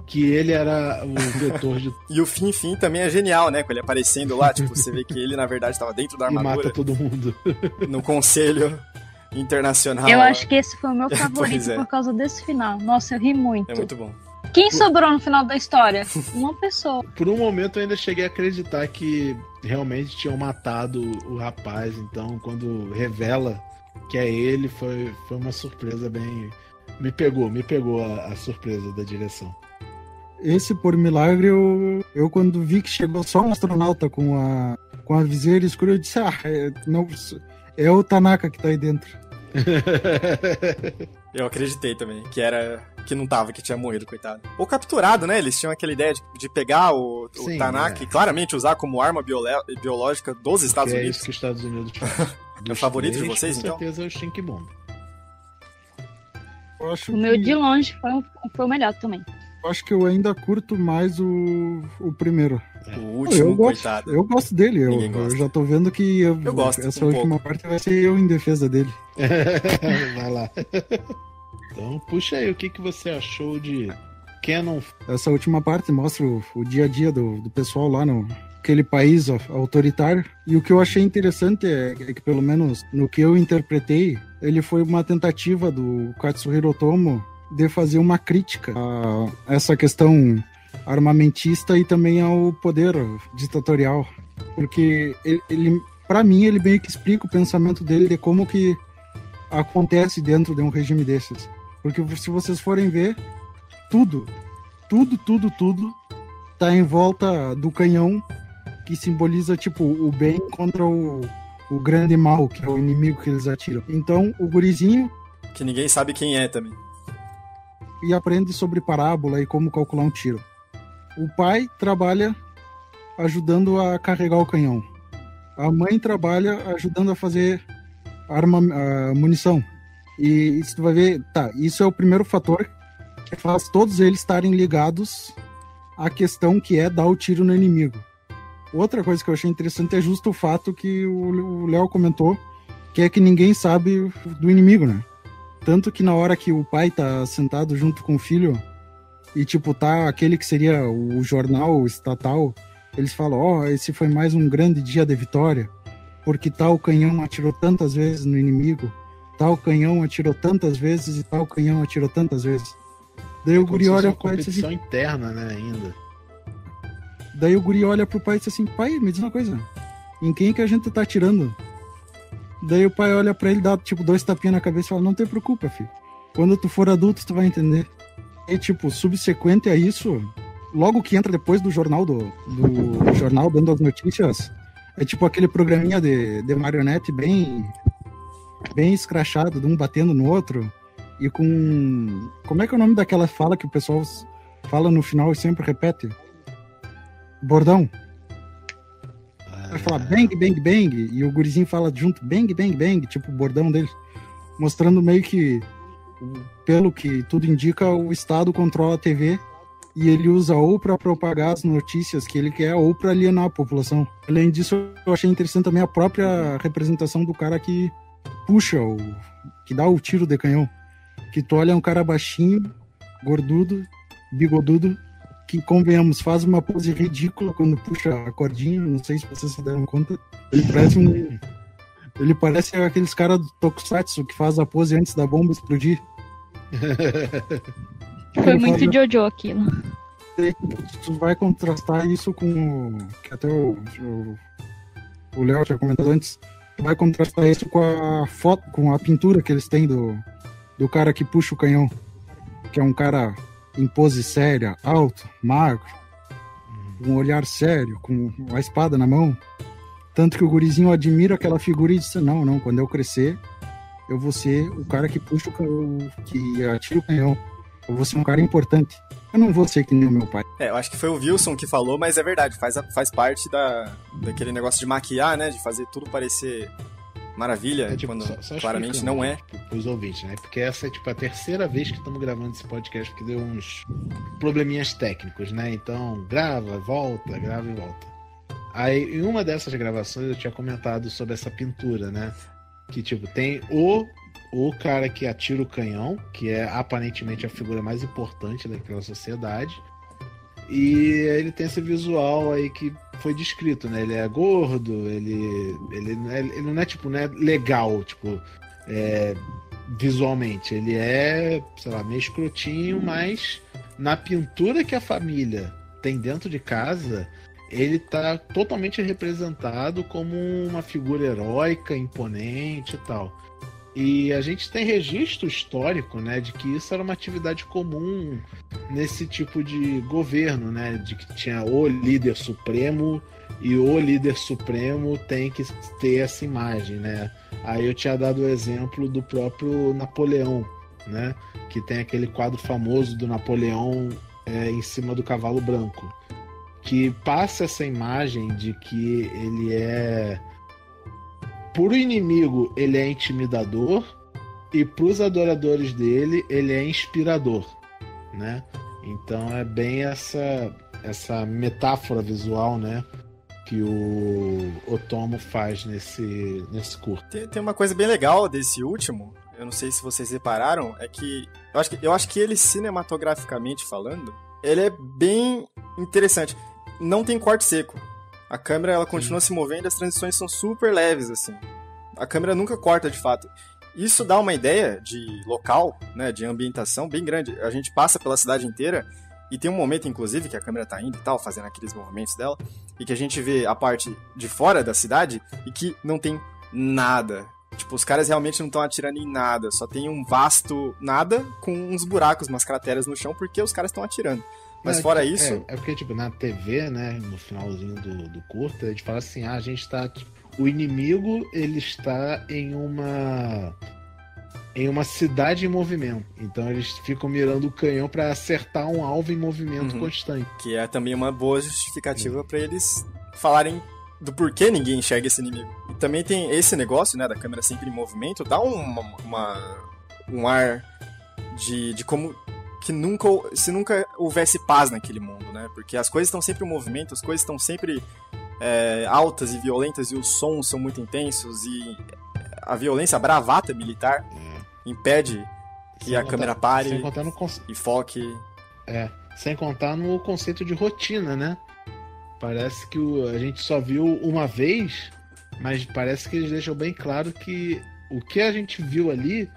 que ele era o vetor de... E o fim também é genial, né? Com ele aparecendo lá, tipo, você vê que ele na verdade estava dentro da armadura. E mata todo mundo. No Conselho Internacional. Eu acho que esse foi o meu favorito por causa desse final. Nossa, eu ri muito. É muito bom. Quem sobrou no final da história? Uma pessoa. Por um momento eu ainda cheguei a acreditar que realmente tinham matado o rapaz, então quando revela que é ele, foi uma surpresa bem... Me pegou a surpresa da direção. Esse, por milagre, eu quando vi que chegou só um astronauta com a viseira escura, eu disse, é o Tanaka que tá aí dentro. Eu acreditei também, que não tava, que tinha morrido, coitado. Ou capturado, né? Eles tinham aquela ideia de pegar o Tanaka e claramente usar como arma biológica dos Estados Unidos. É isso que os Estados Unidos fazem. É o favorito de vocês, então? Com certeza é o Stink Bomb. O meu de longe foi o melhor também. Eu acho que eu ainda curto mais o primeiro. O último, coitado. Eu gosto dele. Eu já tô vendo que eu gosto essa última parte vai ser eu em defesa dele. Vai lá. Então, puxa aí, o que você achou de Canon? Essa última parte mostra o dia a dia do pessoal lá naquele país autoritário. E o que eu achei interessante é que, pelo menos no que eu interpretei, ele foi uma tentativa do Katsuhiro Otomo de fazer uma crítica a essa questão armamentista e também ao poder ditatorial. Porque ele para mim, ele meio que explica o pensamento dele de como que acontece dentro de um regime desses. Porque se vocês forem ver, tudo tá em volta do canhão, que simboliza, tipo, o bem contra o grande mal, que é o inimigo que eles atiram. Então, o gurizinho... Que ninguém sabe quem é também. E aprende sobre parábola e como calcular um tiro. O pai trabalha ajudando a carregar o canhão. A mãe trabalha ajudando a fazer munição. E isso tu vai ver... Tá, isso é o primeiro fator que faz todos eles estarem ligados à questão que é dar o tiro no inimigo. Outra coisa que eu achei interessante é justo o fato que o Léo comentou, que é que ninguém sabe do inimigo, né? Tanto que na hora que o pai tá sentado junto com o filho e, tipo, tá aquele que seria o jornal estatal eles falam, esse foi mais um grande dia de vitória, porque tal canhão atirou tantas vezes no inimigo, tal canhão atirou tantas vezes e tal canhão atirou tantas vezes. Daí o guri olha pro pai e diz assim, interna, né, ainda. Daí o guri olha pro pai e diz assim, pai, me diz uma coisa, em quem que a gente tá atirando? Daí o pai olha pra ele, dá tipo 2 tapinhas na cabeça e fala, não te preocupa, filho, quando tu for adulto tu vai entender. E tipo, subsequente a isso, logo que entra depois do jornal do jornal dando as notícias, é tipo aquele programinha de marionete bem escrachado, de um batendo no outro, e com... Como é que é o nome daquela fala que o pessoal fala no final e sempre repete? Bordão. Vai falar bang, bang, bang, e o gurizinho fala junto, bang, bang, bang, tipo o bordão dele, mostrando meio que, pelo que tudo indica, o Estado controla a TV e ele usa ou para propagar as notícias que ele quer ou para alienar a população. Além disso, eu achei interessante também a própria representação do cara que puxa, que dá o tiro de canhão. Que tu olha um cara baixinho, gordudo, bigodudo, que, convenhamos, faz uma pose ridícula quando puxa a cordinha, não sei se vocês se deram conta. Ele parece aqueles caras do Tokusatsu que faz a pose antes da bomba explodir. Foi muito Jojo aquilo. Tu vai contrastar isso com que até o Léo tinha comentado antes. Tu vai contrastar isso com a foto, com a pintura que eles têm do cara que puxa o canhão, que é um cara em pose séria, alto, magro, com um olhar sério, com a espada na mão. Tanto que o gurizinho admira aquela figura e diz, não, quando eu crescer, eu vou ser o cara que puxa que atira o canhão. Eu vou ser um cara importante. Eu não vou ser que nem o meu pai. Eu acho que foi o Wilson que falou, mas é verdade, faz parte daquele negócio de maquiar, né? De fazer tudo parecer maravilha, tipo, quando só claramente não é. Pros ouvintes, né? Porque essa é tipo a terceira vez que estamos gravando esse podcast, porque deu uns probleminhas técnicos, né? Então, grava e volta. Aí, em uma dessas gravações, eu tinha comentado sobre essa pintura, né? Que, tipo, tem o cara que atira o canhão, que é aparentemente a figura mais importante daquela sociedade. E ele tem esse visual aí que foi descrito, né? Ele é gordo, ele não é, tipo, não é legal, tipo, visualmente. Ele é, sei lá, meio escrotinho, mas na pintura que a família tem dentro de casa, ele tá totalmente representado como uma figura heróica, imponente e tal. E a gente tem registro histórico, né, de que isso era uma atividade comum nesse tipo de governo, né, de que tinha o líder supremo e o líder supremo tem que ter essa imagem, né. Aí eu tinha dado o exemplo do próprio Napoleão, né, que tem aquele quadro famoso do Napoleão em cima do cavalo branco, que passa essa imagem de que ele é... Por o inimigo, ele é intimidador, e para os adoradores dele, ele é inspirador, né? Então é bem essa metáfora visual, né, que o Otomo faz nesse curto. Tem uma coisa bem legal desse último, eu não sei se vocês repararam, é que eu acho que ele, cinematograficamente falando, ele é bem interessante. Não tem corte seco. A câmera, ela continua se movendo, as transições são super leves, assim. A câmera nunca corta, de fato. Isso dá uma ideia de local, né, de ambientação bem grande. A gente passa pela cidade inteira e tem um momento, inclusive, que a câmera tá indo e tal, fazendo aqueles movimentos dela, e que a gente vê a parte de fora da cidade e que não tem nada. Tipo, os caras realmente não estão atirando em nada. Só tem um vasto nada com uns buracos, umas crateras no chão, porque os caras estão atirando. Mas fora isso... É porque, tipo, na TV, né, no finalzinho do curto, a gente fala assim, a gente tá... O inimigo, ele está em uma cidade em movimento. Então eles ficam mirando o canhão para acertar um alvo em movimento constante. Que é também uma boa justificativa para eles falarem do porquê ninguém enxerga esse inimigo. E também tem esse negócio, né, da câmera sempre em movimento, dá um ar de como... se nunca houvesse paz naquele mundo, né? Porque as coisas estão sempre em movimento, as coisas estão sempre altas e violentas, e os sons são muito intensos, e a violência, a bravata militar impede que a câmera pare e foque. Sem contar no conceito de rotina, né? Parece que a gente só viu uma vez, mas parece que eles deixam bem claro que o que a gente viu ali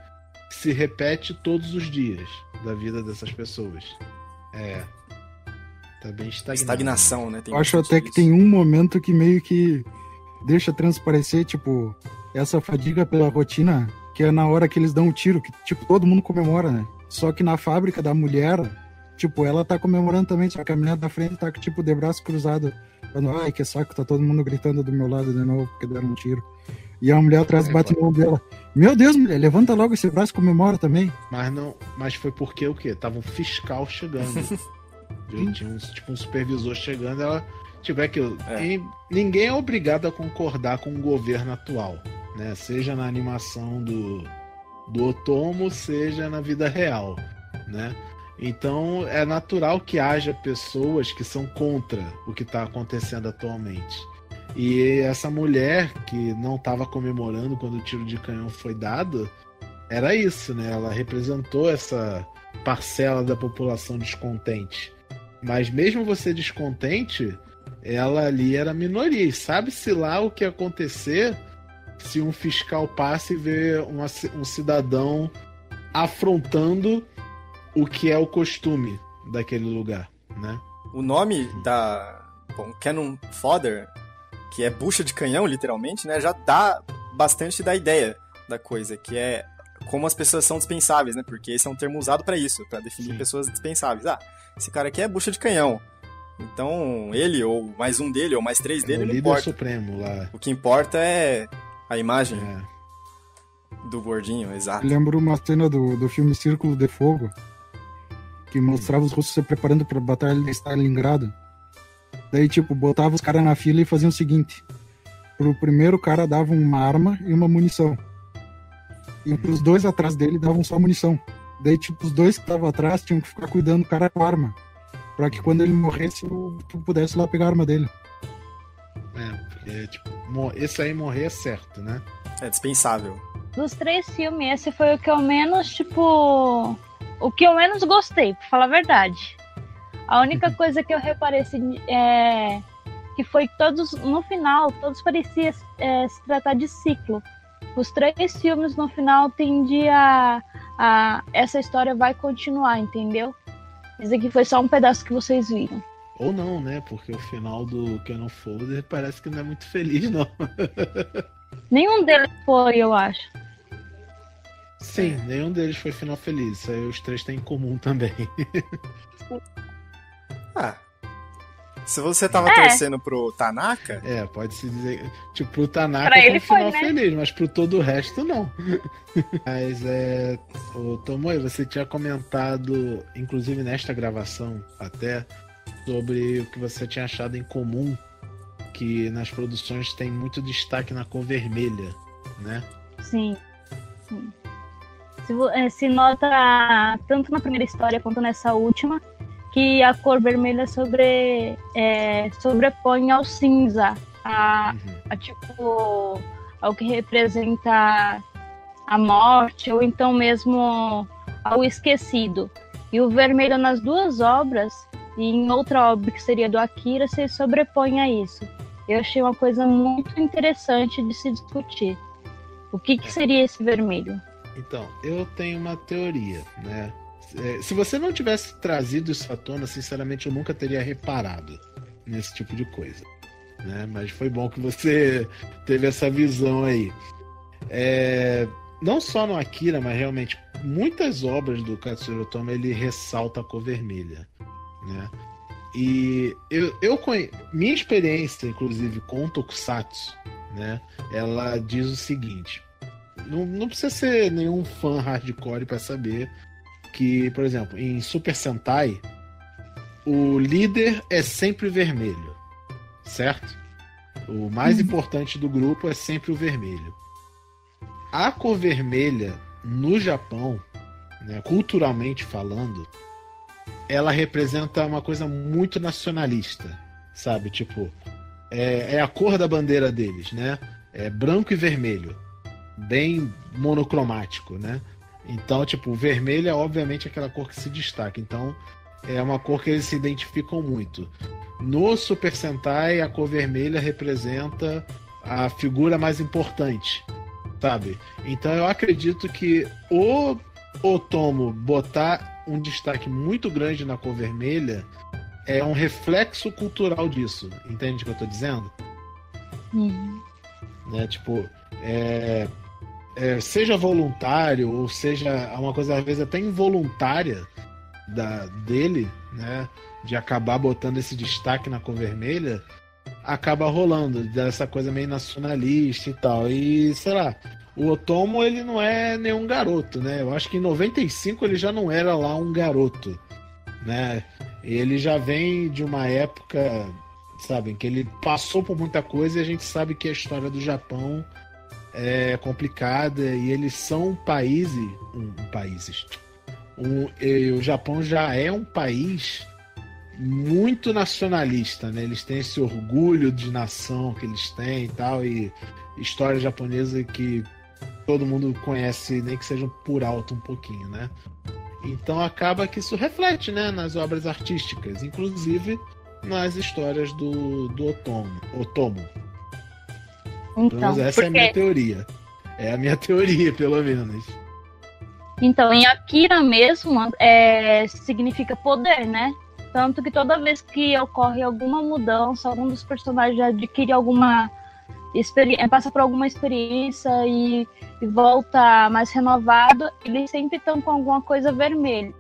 se repete todos os dias da vida dessas pessoas. Tá bem estagnado. Estagnação, né? Eu acho até que tem um momento que meio que deixa transparecer, tipo, essa fadiga pela rotina, que é na hora que eles dão um tiro, que, tipo, todo mundo comemora, né? Só que na fábrica da mulher, tipo, ela tá comemorando também, só que a menina da frente tá, tipo, de braço cruzado, falando, ai, que saco, tá todo mundo gritando do meu lado de novo, porque deram um tiro. E a mulher atrás bate no ombro dela. Meu Deus, mulher, levanta logo esse braço e comemora também. Mas foi porque o quê? Tava um fiscal chegando. Tinha um supervisor chegando, ela tiver que. Ninguém é obrigado a concordar com o governo atual, né? Seja na animação do Otomo, seja na vida real, né? Então é natural que haja pessoas que são contra o que está acontecendo atualmente. E essa mulher que não estava comemorando quando o tiro de canhão foi dado, era isso, né? Ela representou essa parcela da população descontente. Mas mesmo você descontente, ela ali era minoria. E sabe-se lá o que ia acontecer se um fiscal passa e vê um cidadão afrontando o que é o costume daquele lugar, né? O nome da Cannon Fodder, que é bucha de canhão, literalmente, né? Já dá bastante da ideia da coisa, que é como as pessoas são dispensáveis, né? Porque esse é um termo usado para isso, para definir pessoas dispensáveis. Esse cara aqui é bucha de canhão. Então, ele, ou mais um dele, ou mais três dele, não importa. Supremo lá. O que importa é a imagem do gordinho, exato. Eu lembro uma cena do filme Círculo de Fogo, que mostrava os russos se preparando para a batalha de Stalingrado. Daí, tipo, botava os caras na fila e fazia o seguinte. Pro primeiro cara dava uma arma e uma munição. E pros dois atrás dele davam só munição. Daí, tipo, os dois que estavam atrás tinham que ficar cuidando do cara com a arma. Pra que quando ele morresse, tu pudesse lá pegar a arma dele. Porque, tipo, esse aí morrer é certo, né? É dispensável. Dos 3 filmes, esse foi o que eu menos, tipo... O que eu menos gostei, pra falar a verdade. A única coisa que eu reparei assim, que foi que todos, no final, todos pareciam se tratar de ciclo. Os 3 filmes, no final, tendia essa história vai continuar, entendeu? Esse aqui foi só um pedaço que vocês viram. Ou não, né? Porque o final do Cannon Fodder parece que não é muito feliz, não. Nenhum deles foi, eu acho. Sim, nenhum deles foi final feliz. Isso aí os 3 têm em comum também. Se você tava torcendo pro Tanaka... Pode-se dizer... Tipo, pro Tanaka pra foi ele um final foi, né? feliz, mas pro todo o resto, não. Mas Tomoe, você tinha comentado, inclusive nesta gravação até, sobre o que você tinha achado em comum, que nas produções tem muito destaque na cor vermelha, né? Sim. Se nota tanto na primeira história quanto nessa última, que a cor vermelha sobrepõe ao cinza, tipo, ao que representa a morte, ou então mesmo ao esquecido. E o vermelho nas 2 obras, e em outra obra que seria do Akira, se sobrepõe a isso. Eu achei uma coisa muito interessante de se discutir. O que seria esse vermelho? Então, eu tenho uma teoria, né? Se você não tivesse trazido isso à tona, sinceramente eu nunca teria reparado nesse tipo de coisa, né? Mas foi bom que você teve essa visão aí. Não só no Akira, mas realmente muitas obras do Katsuro Otomo ele ressalta a cor vermelha, né? E minha experiência, inclusive, com o Tokusatsu, né? Ela diz o seguinte: não precisa ser nenhum fã hardcore para saber que, por exemplo, em Super Sentai, o líder é sempre vermelho, certo? O mais importante do grupo é sempre o vermelho. A cor vermelha, no Japão, né, culturalmente falando, ela representa uma coisa muito nacionalista, sabe? Tipo, é a cor da bandeira deles, né? É branco e vermelho, bem monocromático, né? Então, tipo, o vermelho é obviamente aquela cor que se destaca. Então, é uma cor que eles se identificam muito. No Super Sentai, a cor vermelha representa a figura mais importante, sabe? Então eu acredito que o Otomo botar um destaque muito grande na cor vermelha é um reflexo cultural disso. Entende o que eu tô dizendo? Né? Tipo, seja voluntário ou seja uma coisa às vezes até involuntária dele, né? De acabar botando esse destaque na cor vermelha, acaba rolando dessa coisa meio nacionalista e tal. E, sei lá, o Otomo, ele não é nenhum garoto, né? Eu acho que em 95 ele já não era lá um garoto, né? Ele já vem de uma época, sabe, em que ele passou por muita coisa e a gente sabe que a história do Japão é complicada e eles são países. O Japão já é um país muito nacionalista, né? Eles têm esse orgulho de nação que eles têm e tal, e história japonesa que todo mundo conhece, nem que seja por alto um pouquinho, né? Então acaba que isso reflete, né, nas obras artísticas, inclusive nas histórias do Otomo. Então, essa é a minha teoria. É a minha teoria, pelo menos. Então, em Akira mesmo, significa poder, né? Tanto que toda vez que ocorre alguma mudança, algum dos personagens adquire alguma experiência, passa por alguma experiência e volta mais renovado, eles sempre estão com alguma coisa vermelha.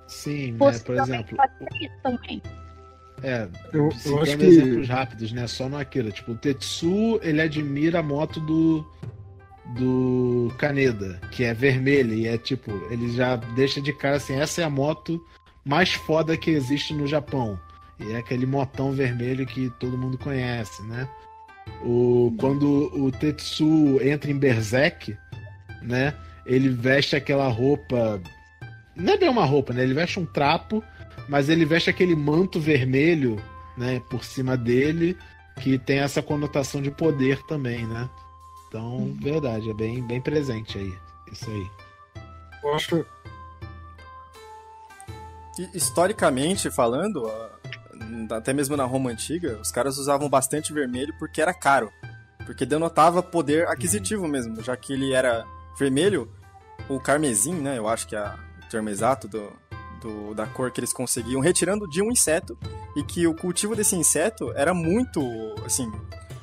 Sim, né? Por exemplo. Também. Eu acho que exemplos rápidos, né? Só no Akira. Tipo, o Tetsu, ele admira a moto do Kaneda, que é vermelha, e é tipo, ele já deixa de cara assim, essa é a moto mais foda que existe no Japão. E é aquele motão vermelho que todo mundo conhece, né? Quando o Tetsu entra em Berserk, né? Ele veste aquela roupa. Não é bem uma roupa, né? Ele veste um trapo, mas ele veste aquele manto vermelho, né? Por cima dele, que tem essa conotação de poder também, né? Então, verdade, é bem, bem presente aí. Isso aí. eu acho. Historicamente falando, até mesmo na Roma Antiga, os caras usavam bastante vermelho porque era caro. Porque denotava poder aquisitivo mesmo, já que ele era vermelho, o carmesim, né? Eu acho que é o termo exato da cor que eles conseguiam, retirando de um inseto, e que o cultivo desse inseto era muito, assim,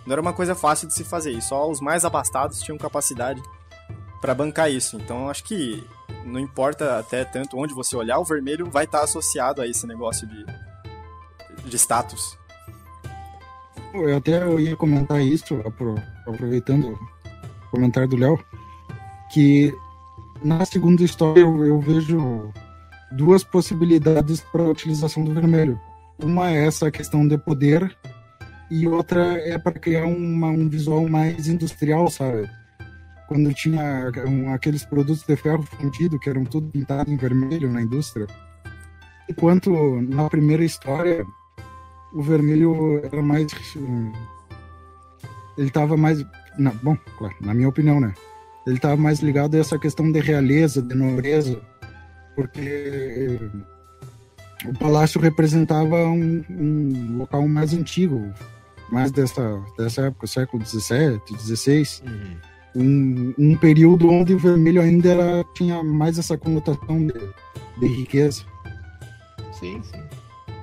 não era uma coisa fácil de se fazer, e só os mais abastados tinham capacidade para bancar isso. Então, eu acho que não importa até tanto onde você olhar, o vermelho vai estar associado a esse negócio de status. Eu ia comentar isso, aproveitando o comentário do Léo, que na segunda história eu vejo duas possibilidades para a utilização do vermelho. Uma é essa questão de poder, e outra é para criar um visual mais industrial, sabe? Quando tinha aqueles produtos de ferro fundido que eram tudo pintado em vermelho na indústria. Enquanto na primeira história o vermelho era mais... Ele estava mais... Bom, claro, na minha opinião, né? Ele estava mais ligado a essa questão de realeza, de nobreza, porque o palácio representava um local mais antigo, mais dessa época, século XVII, XVI. Um período onde o vermelho ainda tinha mais essa conotação de riqueza. Sim.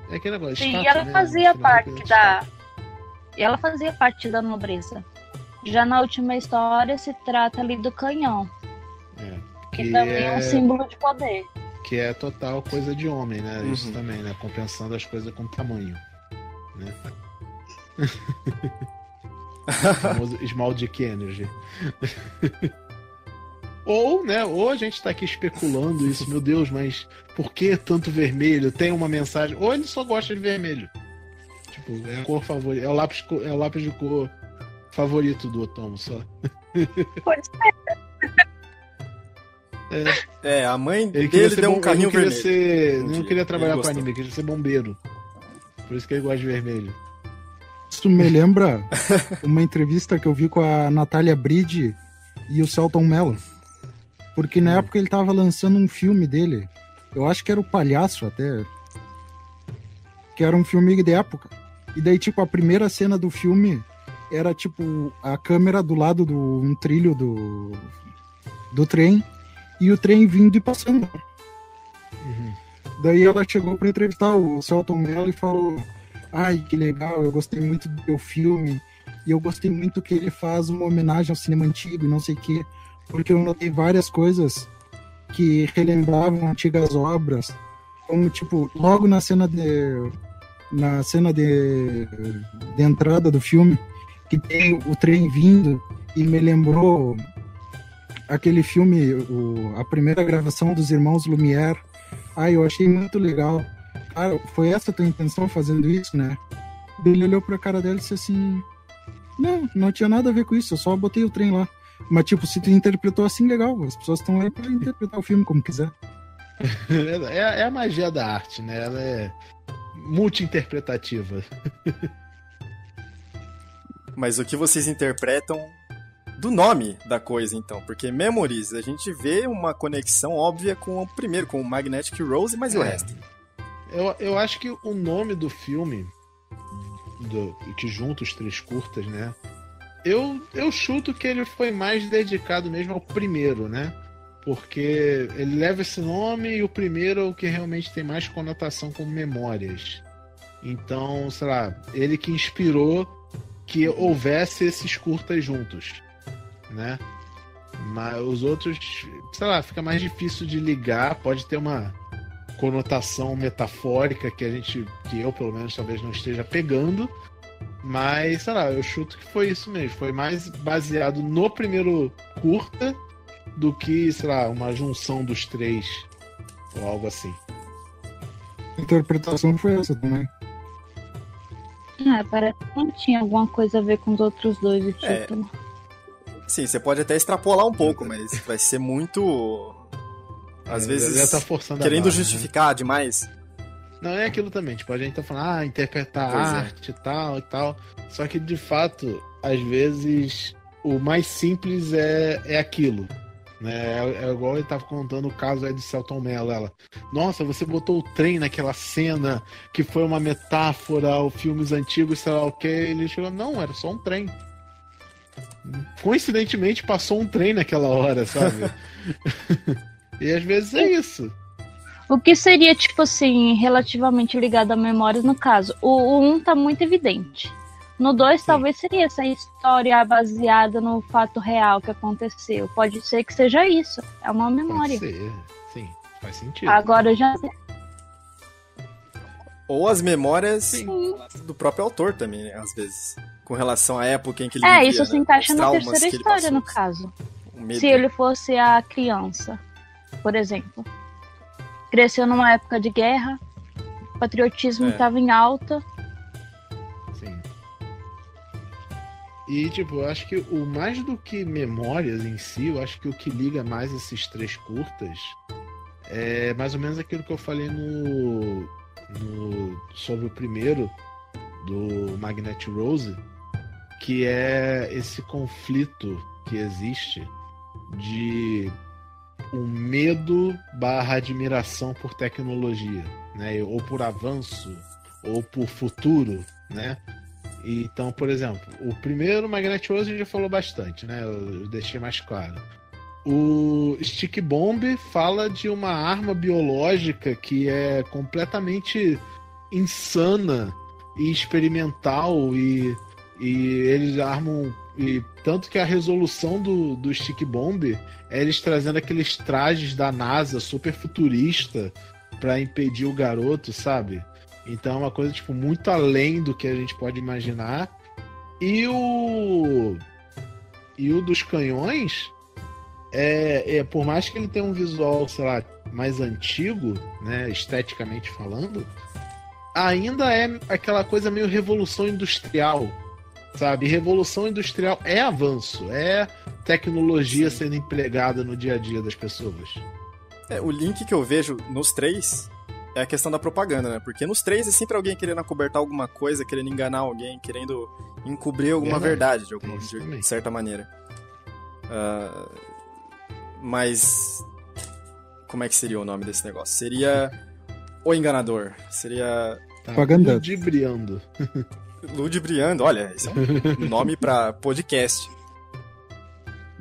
É aquele negócio. Sim, status, e ela né? fazia parte ela fazia parte da nobreza. Já na última história se trata ali do canhão, que também é um símbolo de poder. Que é total coisa de homem, né? Isso também, né? Compensando as coisas com tamanho, né? O famoso Small Dick Energy. Ou a gente tá aqui especulando isso, meu Deus, mas por que tanto vermelho? Tem uma mensagem. Ou ele só gosta de vermelho. Tipo, é a cor favorita. É o lápis de cor favorito do Otomo, só. Pode ser. A mãe dele deu um carrinho vermelho. Não queria trabalhar com anime, queria ser bombeiro. Por isso que ele gosta de vermelho. Isso me lembra uma entrevista que eu vi com a Natália Bride e o Celton Mello. Porque na época ele tava lançando um filme dele. Eu acho que era o Palhaço até. que era um filme de época. E daí, tipo, a primeira cena do filme era, tipo, a câmera do lado de um trilho do trem e o trem vindo e passando. Daí ela chegou para entrevistar o Selton Mello e falou: ai, que legal, eu gostei muito do teu filme e eu gostei muito que ele faz uma homenagem ao cinema antigo e não sei o quê, porque eu notei várias coisas que relembravam antigas obras, como, tipo, logo na cena de entrada do filme, que tem o trem vindo e me lembrou aquele filme, a primeira gravação dos Irmãos Lumière. Eu achei muito legal. Cara, foi essa a tua intenção fazendo isso, né? Ele olhou pra cara dela e disse assim: não tinha nada a ver com isso, eu só botei o trem lá. Mas, tipo, se tu interpretou assim, legal, as pessoas estão aí pra interpretar o filme como quiser. É a magia da arte, né? Ela é multi-interpretativa. Mas o que vocês interpretam do nome da coisa, então? Porque Memories, a gente vê uma conexão óbvia com o primeiro, com o Magnetic Rose, mas e o resto? Eu acho que o nome do filme, que junta os três curtas, né? Eu chuto que ele foi mais dedicado mesmo ao primeiro, né? Porque ele leva esse nome e o primeiro é o que realmente tem mais conotação com memórias. Então, sei lá, ele que inspirou que houvesse esses curtas juntos, né? Mas os outros, sei lá, fica mais difícil de ligar, pode ter uma conotação metafórica que eu pelo menos talvez não esteja pegando, mas sei lá, eu chuto que foi isso mesmo, foi mais baseado no primeiro curta do que, sei lá, uma junção dos três ou algo assim. A interpretação foi essa também. Parece que não tinha alguma coisa a ver com os outros dois, o título. Sim, você pode até extrapolar um pouco, mas vai ser muito... Às vezes, tá forçando querendo justificar demais. Não, é aquilo também, tipo, a gente tá falando, interpretar arte e tal, só que, de fato, às vezes, o mais simples é aquilo, né? É igual ele tava contando o caso aí do Selton Mello, nossa, você botou o trem naquela cena que foi uma metáfora aos filmes antigos, sei lá o que, ele chegou, não, era só um trem. Coincidentemente, passou um trem naquela hora, sabe? E às vezes é isso. O que seria, tipo assim, relativamente ligado a memórias, no caso? O 1 tá muito evidente. No 2, talvez seria essa história baseada no fato real que aconteceu. Pode ser que seja isso. É uma memória. Pode ser, sim. Faz sentido. Agora já... Ou as memórias do próprio autor também, né? Às vezes. Com relação à época em que ele vivia, isso se encaixa na terceira história, passou, no caso. Se ele fosse a criança, por exemplo. Cresceu numa época de guerra, o patriotismo estava em alta. Sim. E, tipo, eu acho que o mais do que memórias em si, eu acho que o que liga mais esses três curtas é mais ou menos aquilo que eu falei sobre o primeiro, do Magnetic Rose, que é esse conflito que existe de um medo / admiração por tecnologia, né? Ou por avanço, ou por futuro, né? Então, por exemplo, o primeiro Magnetic Rose a gente já falou bastante, né? Eu deixei mais claro. O Stick Bomb fala de uma arma biológica que é completamente insana e experimental e eles armam... E tanto que a resolução do Stick Bomb é eles trazendo aqueles trajes da NASA super futurista pra impedir o garoto, sabe? Então é uma coisa tipo muito além do que a gente pode imaginar. E o dos canhões por mais que ele tenha um visual, sei lá, mais antigo, né, esteticamente falando, ainda é aquela coisa meio revolução industrial. Sabe, revolução industrial é avanço, é tecnologia sendo empregada no dia a dia das pessoas. O link que eu vejo nos três é a questão da propaganda, né? Porque nos três é sempre alguém querendo acobertar alguma coisa, querendo enganar alguém, querendo encobrir alguma verdade de certa maneira. Mas como é que seria o nome desse negócio? Seria o enganador, seria Tá Propaganda. ludibriando. Ludibriando, olha, esse é um nome pra podcast.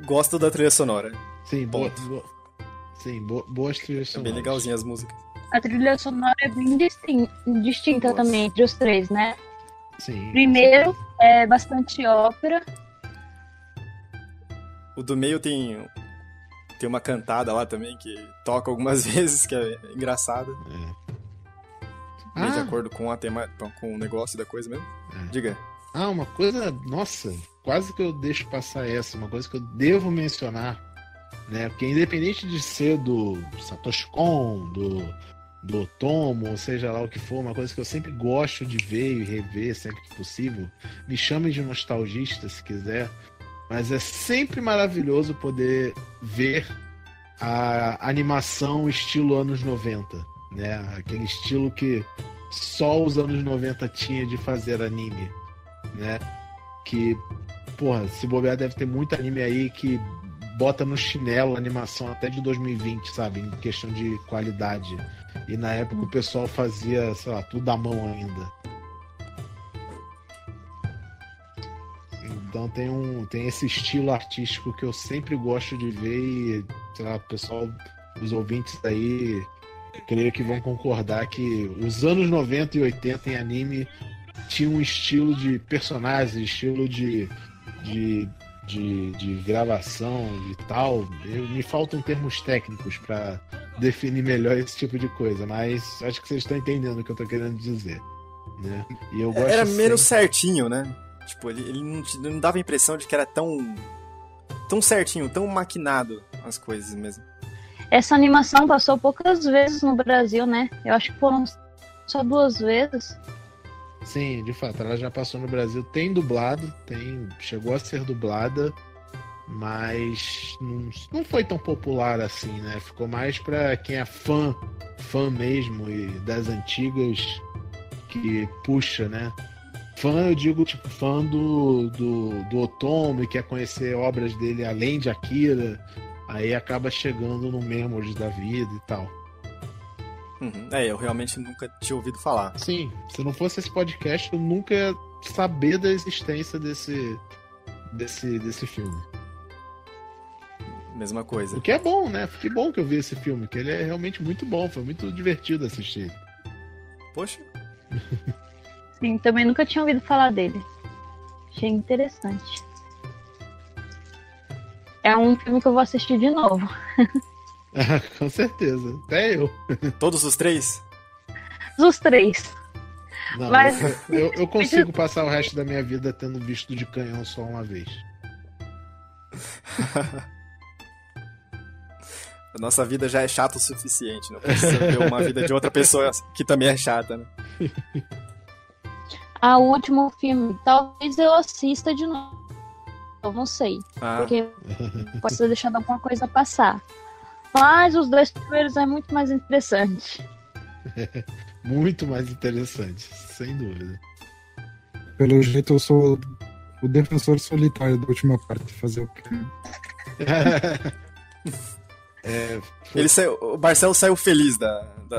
Gosto da trilha sonora. Sim, Ponto. boas trilhas É sonoras. bem legalzinha as músicas. A trilha sonora é bem distinta Nossa. também entre os três, né? Sim. Primeiro, é bastante ópera. O do meio tem uma cantada lá também que toca algumas vezes, que é engraçada. Bem de acordo com com o negócio da coisa mesmo. Diga. Uma coisa, nossa, quase que eu deixo passar essa, uma coisa que eu devo mencionar, né? Porque independente de ser do Satoshi Kon, do Otomo, ou seja lá o que for, uma coisa que eu sempre gosto de ver e rever sempre que possível, me chame de nostalgista se quiser, mas é sempre maravilhoso poder ver a animação estilo anos 90, né? Aquele estilo que só os anos 90 tinha de fazer anime, né? Que, porra, se bobear deve ter muito anime aí que bota no chinelo a animação até de 2020, sabe? Em questão de qualidade. E na época o pessoal fazia, sei lá, tudo à mão ainda. Então tem esse estilo artístico que eu sempre gosto de ver e, sei lá, o pessoal, os ouvintes aí, eu creio que vão concordar que os anos 90 e 80 em anime tinha um estilo de personagem, estilo de gravação e tal. Me faltam termos técnicos para definir melhor esse tipo de coisa, mas acho que vocês estão entendendo o que eu tô querendo dizer, né? E eu gosto Era menos sempre... certinho, né? Tipo, ele não dava a impressão de que era tão certinho, tão maquinado as coisas mesmo. Essa animação passou poucas vezes no Brasil, né? Eu acho que foram só 2 vezes. Sim, de fato, ela já passou no Brasil, tem dublado, chegou a ser dublada, mas não foi tão popular assim, né? Ficou mais pra quem é fã mesmo e das antigas que puxa, né? Fã, eu digo, tipo, fã do Otomo e quer conhecer obras dele além de Akira, aí acaba chegando no Memories da vida e tal. Uhum. Eu realmente nunca tinha ouvido falar. Sim, se não fosse esse podcast, eu nunca ia saber da existência desse filme. Mesma coisa. O que é bom, né? Que bom que eu vi esse filme, que ele é realmente muito bom, foi muito divertido assistir. Poxa. Sim, também nunca tinha ouvido falar dele. Achei interessante. É um filme que eu vou assistir de novo. Com certeza, até eu. Todos os 3? Os 3. Não, Mas... eu consigo passar o resto da minha vida tendo visto de canhão só uma vez. A nossa vida já é chata o suficiente, não precisa ver uma vida de outra pessoa que também é chata, né? O último filme, talvez eu assista de novo. Eu não sei. Porque pode ser deixado alguma coisa passar. Mas os 2 primeiros é muito mais interessante. Muito mais interessante, sem dúvida. Pelo jeito, eu sou o defensor solitário da última parte. Fazer o quê? O Marcelo saiu feliz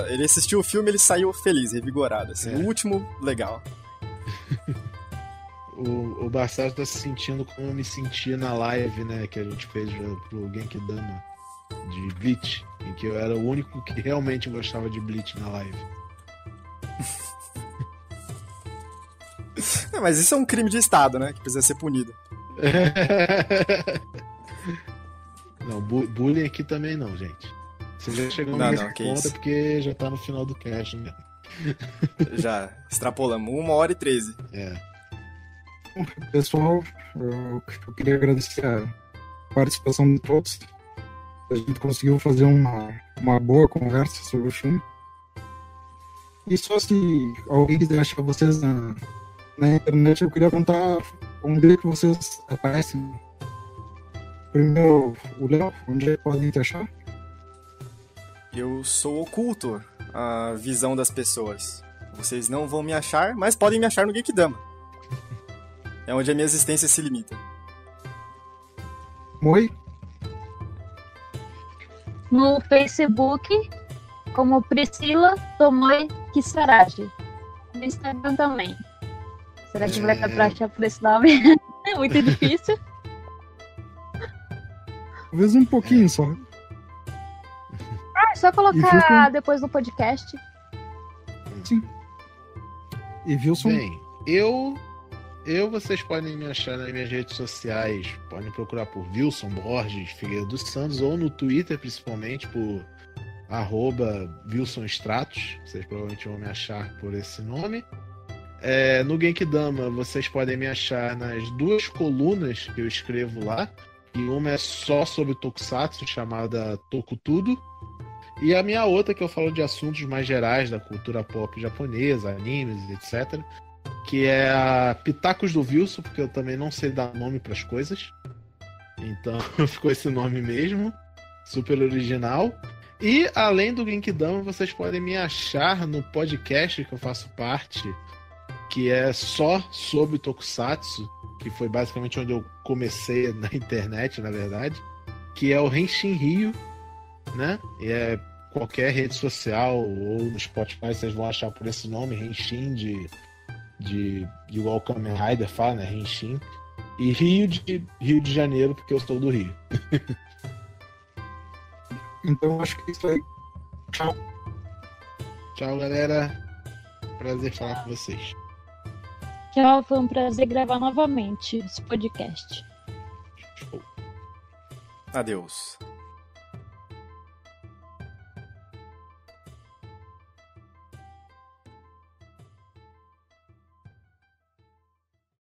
ele assistiu o filme, ele saiu feliz, revigorado. Assim. O último, legal. O Marcelo tá se sentindo como eu me senti na live, né, que a gente fez pro Genkidama de Bleach, em que eu era o único que realmente gostava de Bleach na live. Mas isso é um crime de Estado, né? Que precisa ser punido. Não, bullying aqui também não, gente. Você já chegou nessa conta porque já tá no final do cast, né? Já extrapolamos 1h13. Pessoal, eu queria agradecer a participação de todos. A gente conseguiu fazer uma boa conversa sobre o filme. E só se alguém quiser achar vocês na internet, eu queria contar onde é que vocês aparecem. Primeiro, o Léo, onde é que podem te achar? Eu sou oculto à visão das pessoas. Vocês não vão me achar, mas podem me achar no Genkidama. É onde a minha existência se limita. Moi? No Facebook, como Priscila Tomoe Kisaragi. No Instagram também. Será que vai dar pra achar por esse nome? É muito difícil. Talvez um pouquinho só. É só colocar depois do podcast. Sim. E Wilson? Bem, vocês podem me achar nas minhas redes sociais. Podem procurar por Wilson Borges Figueiredo dos Santos, ou no Twitter, principalmente, por @WilsonStratos. Vocês provavelmente vão me achar por esse nome. No Genkidama, vocês podem me achar nas 2 colunas que eu escrevo lá. E uma é só sobre Tokusatsu, chamada Tokutudo. E a minha outra, que eu falo de assuntos mais gerais da cultura pop japonesa, animes, etc. Que é a Pitacos do Wilson, porque eu também não sei dar nome para as coisas. Então ficou esse nome mesmo. Super original. E além do Genkidama, vocês podem me achar no podcast que eu faço parte, que é só sobre Tokusatsu, que foi basicamente onde eu comecei na internet, na verdade, que é o Henshin Rio, né? E é qualquer rede social ou no Spotify vocês vão achar por esse nome, Henshin de igual o Kamen Rider fala, né? Henshin. E Rio de Janeiro, porque eu sou do Rio. Então acho que é isso aí. Tchau. Tchau, galera. Prazer falar com vocês. Tchau, foi um prazer gravar novamente esse podcast. Adeus.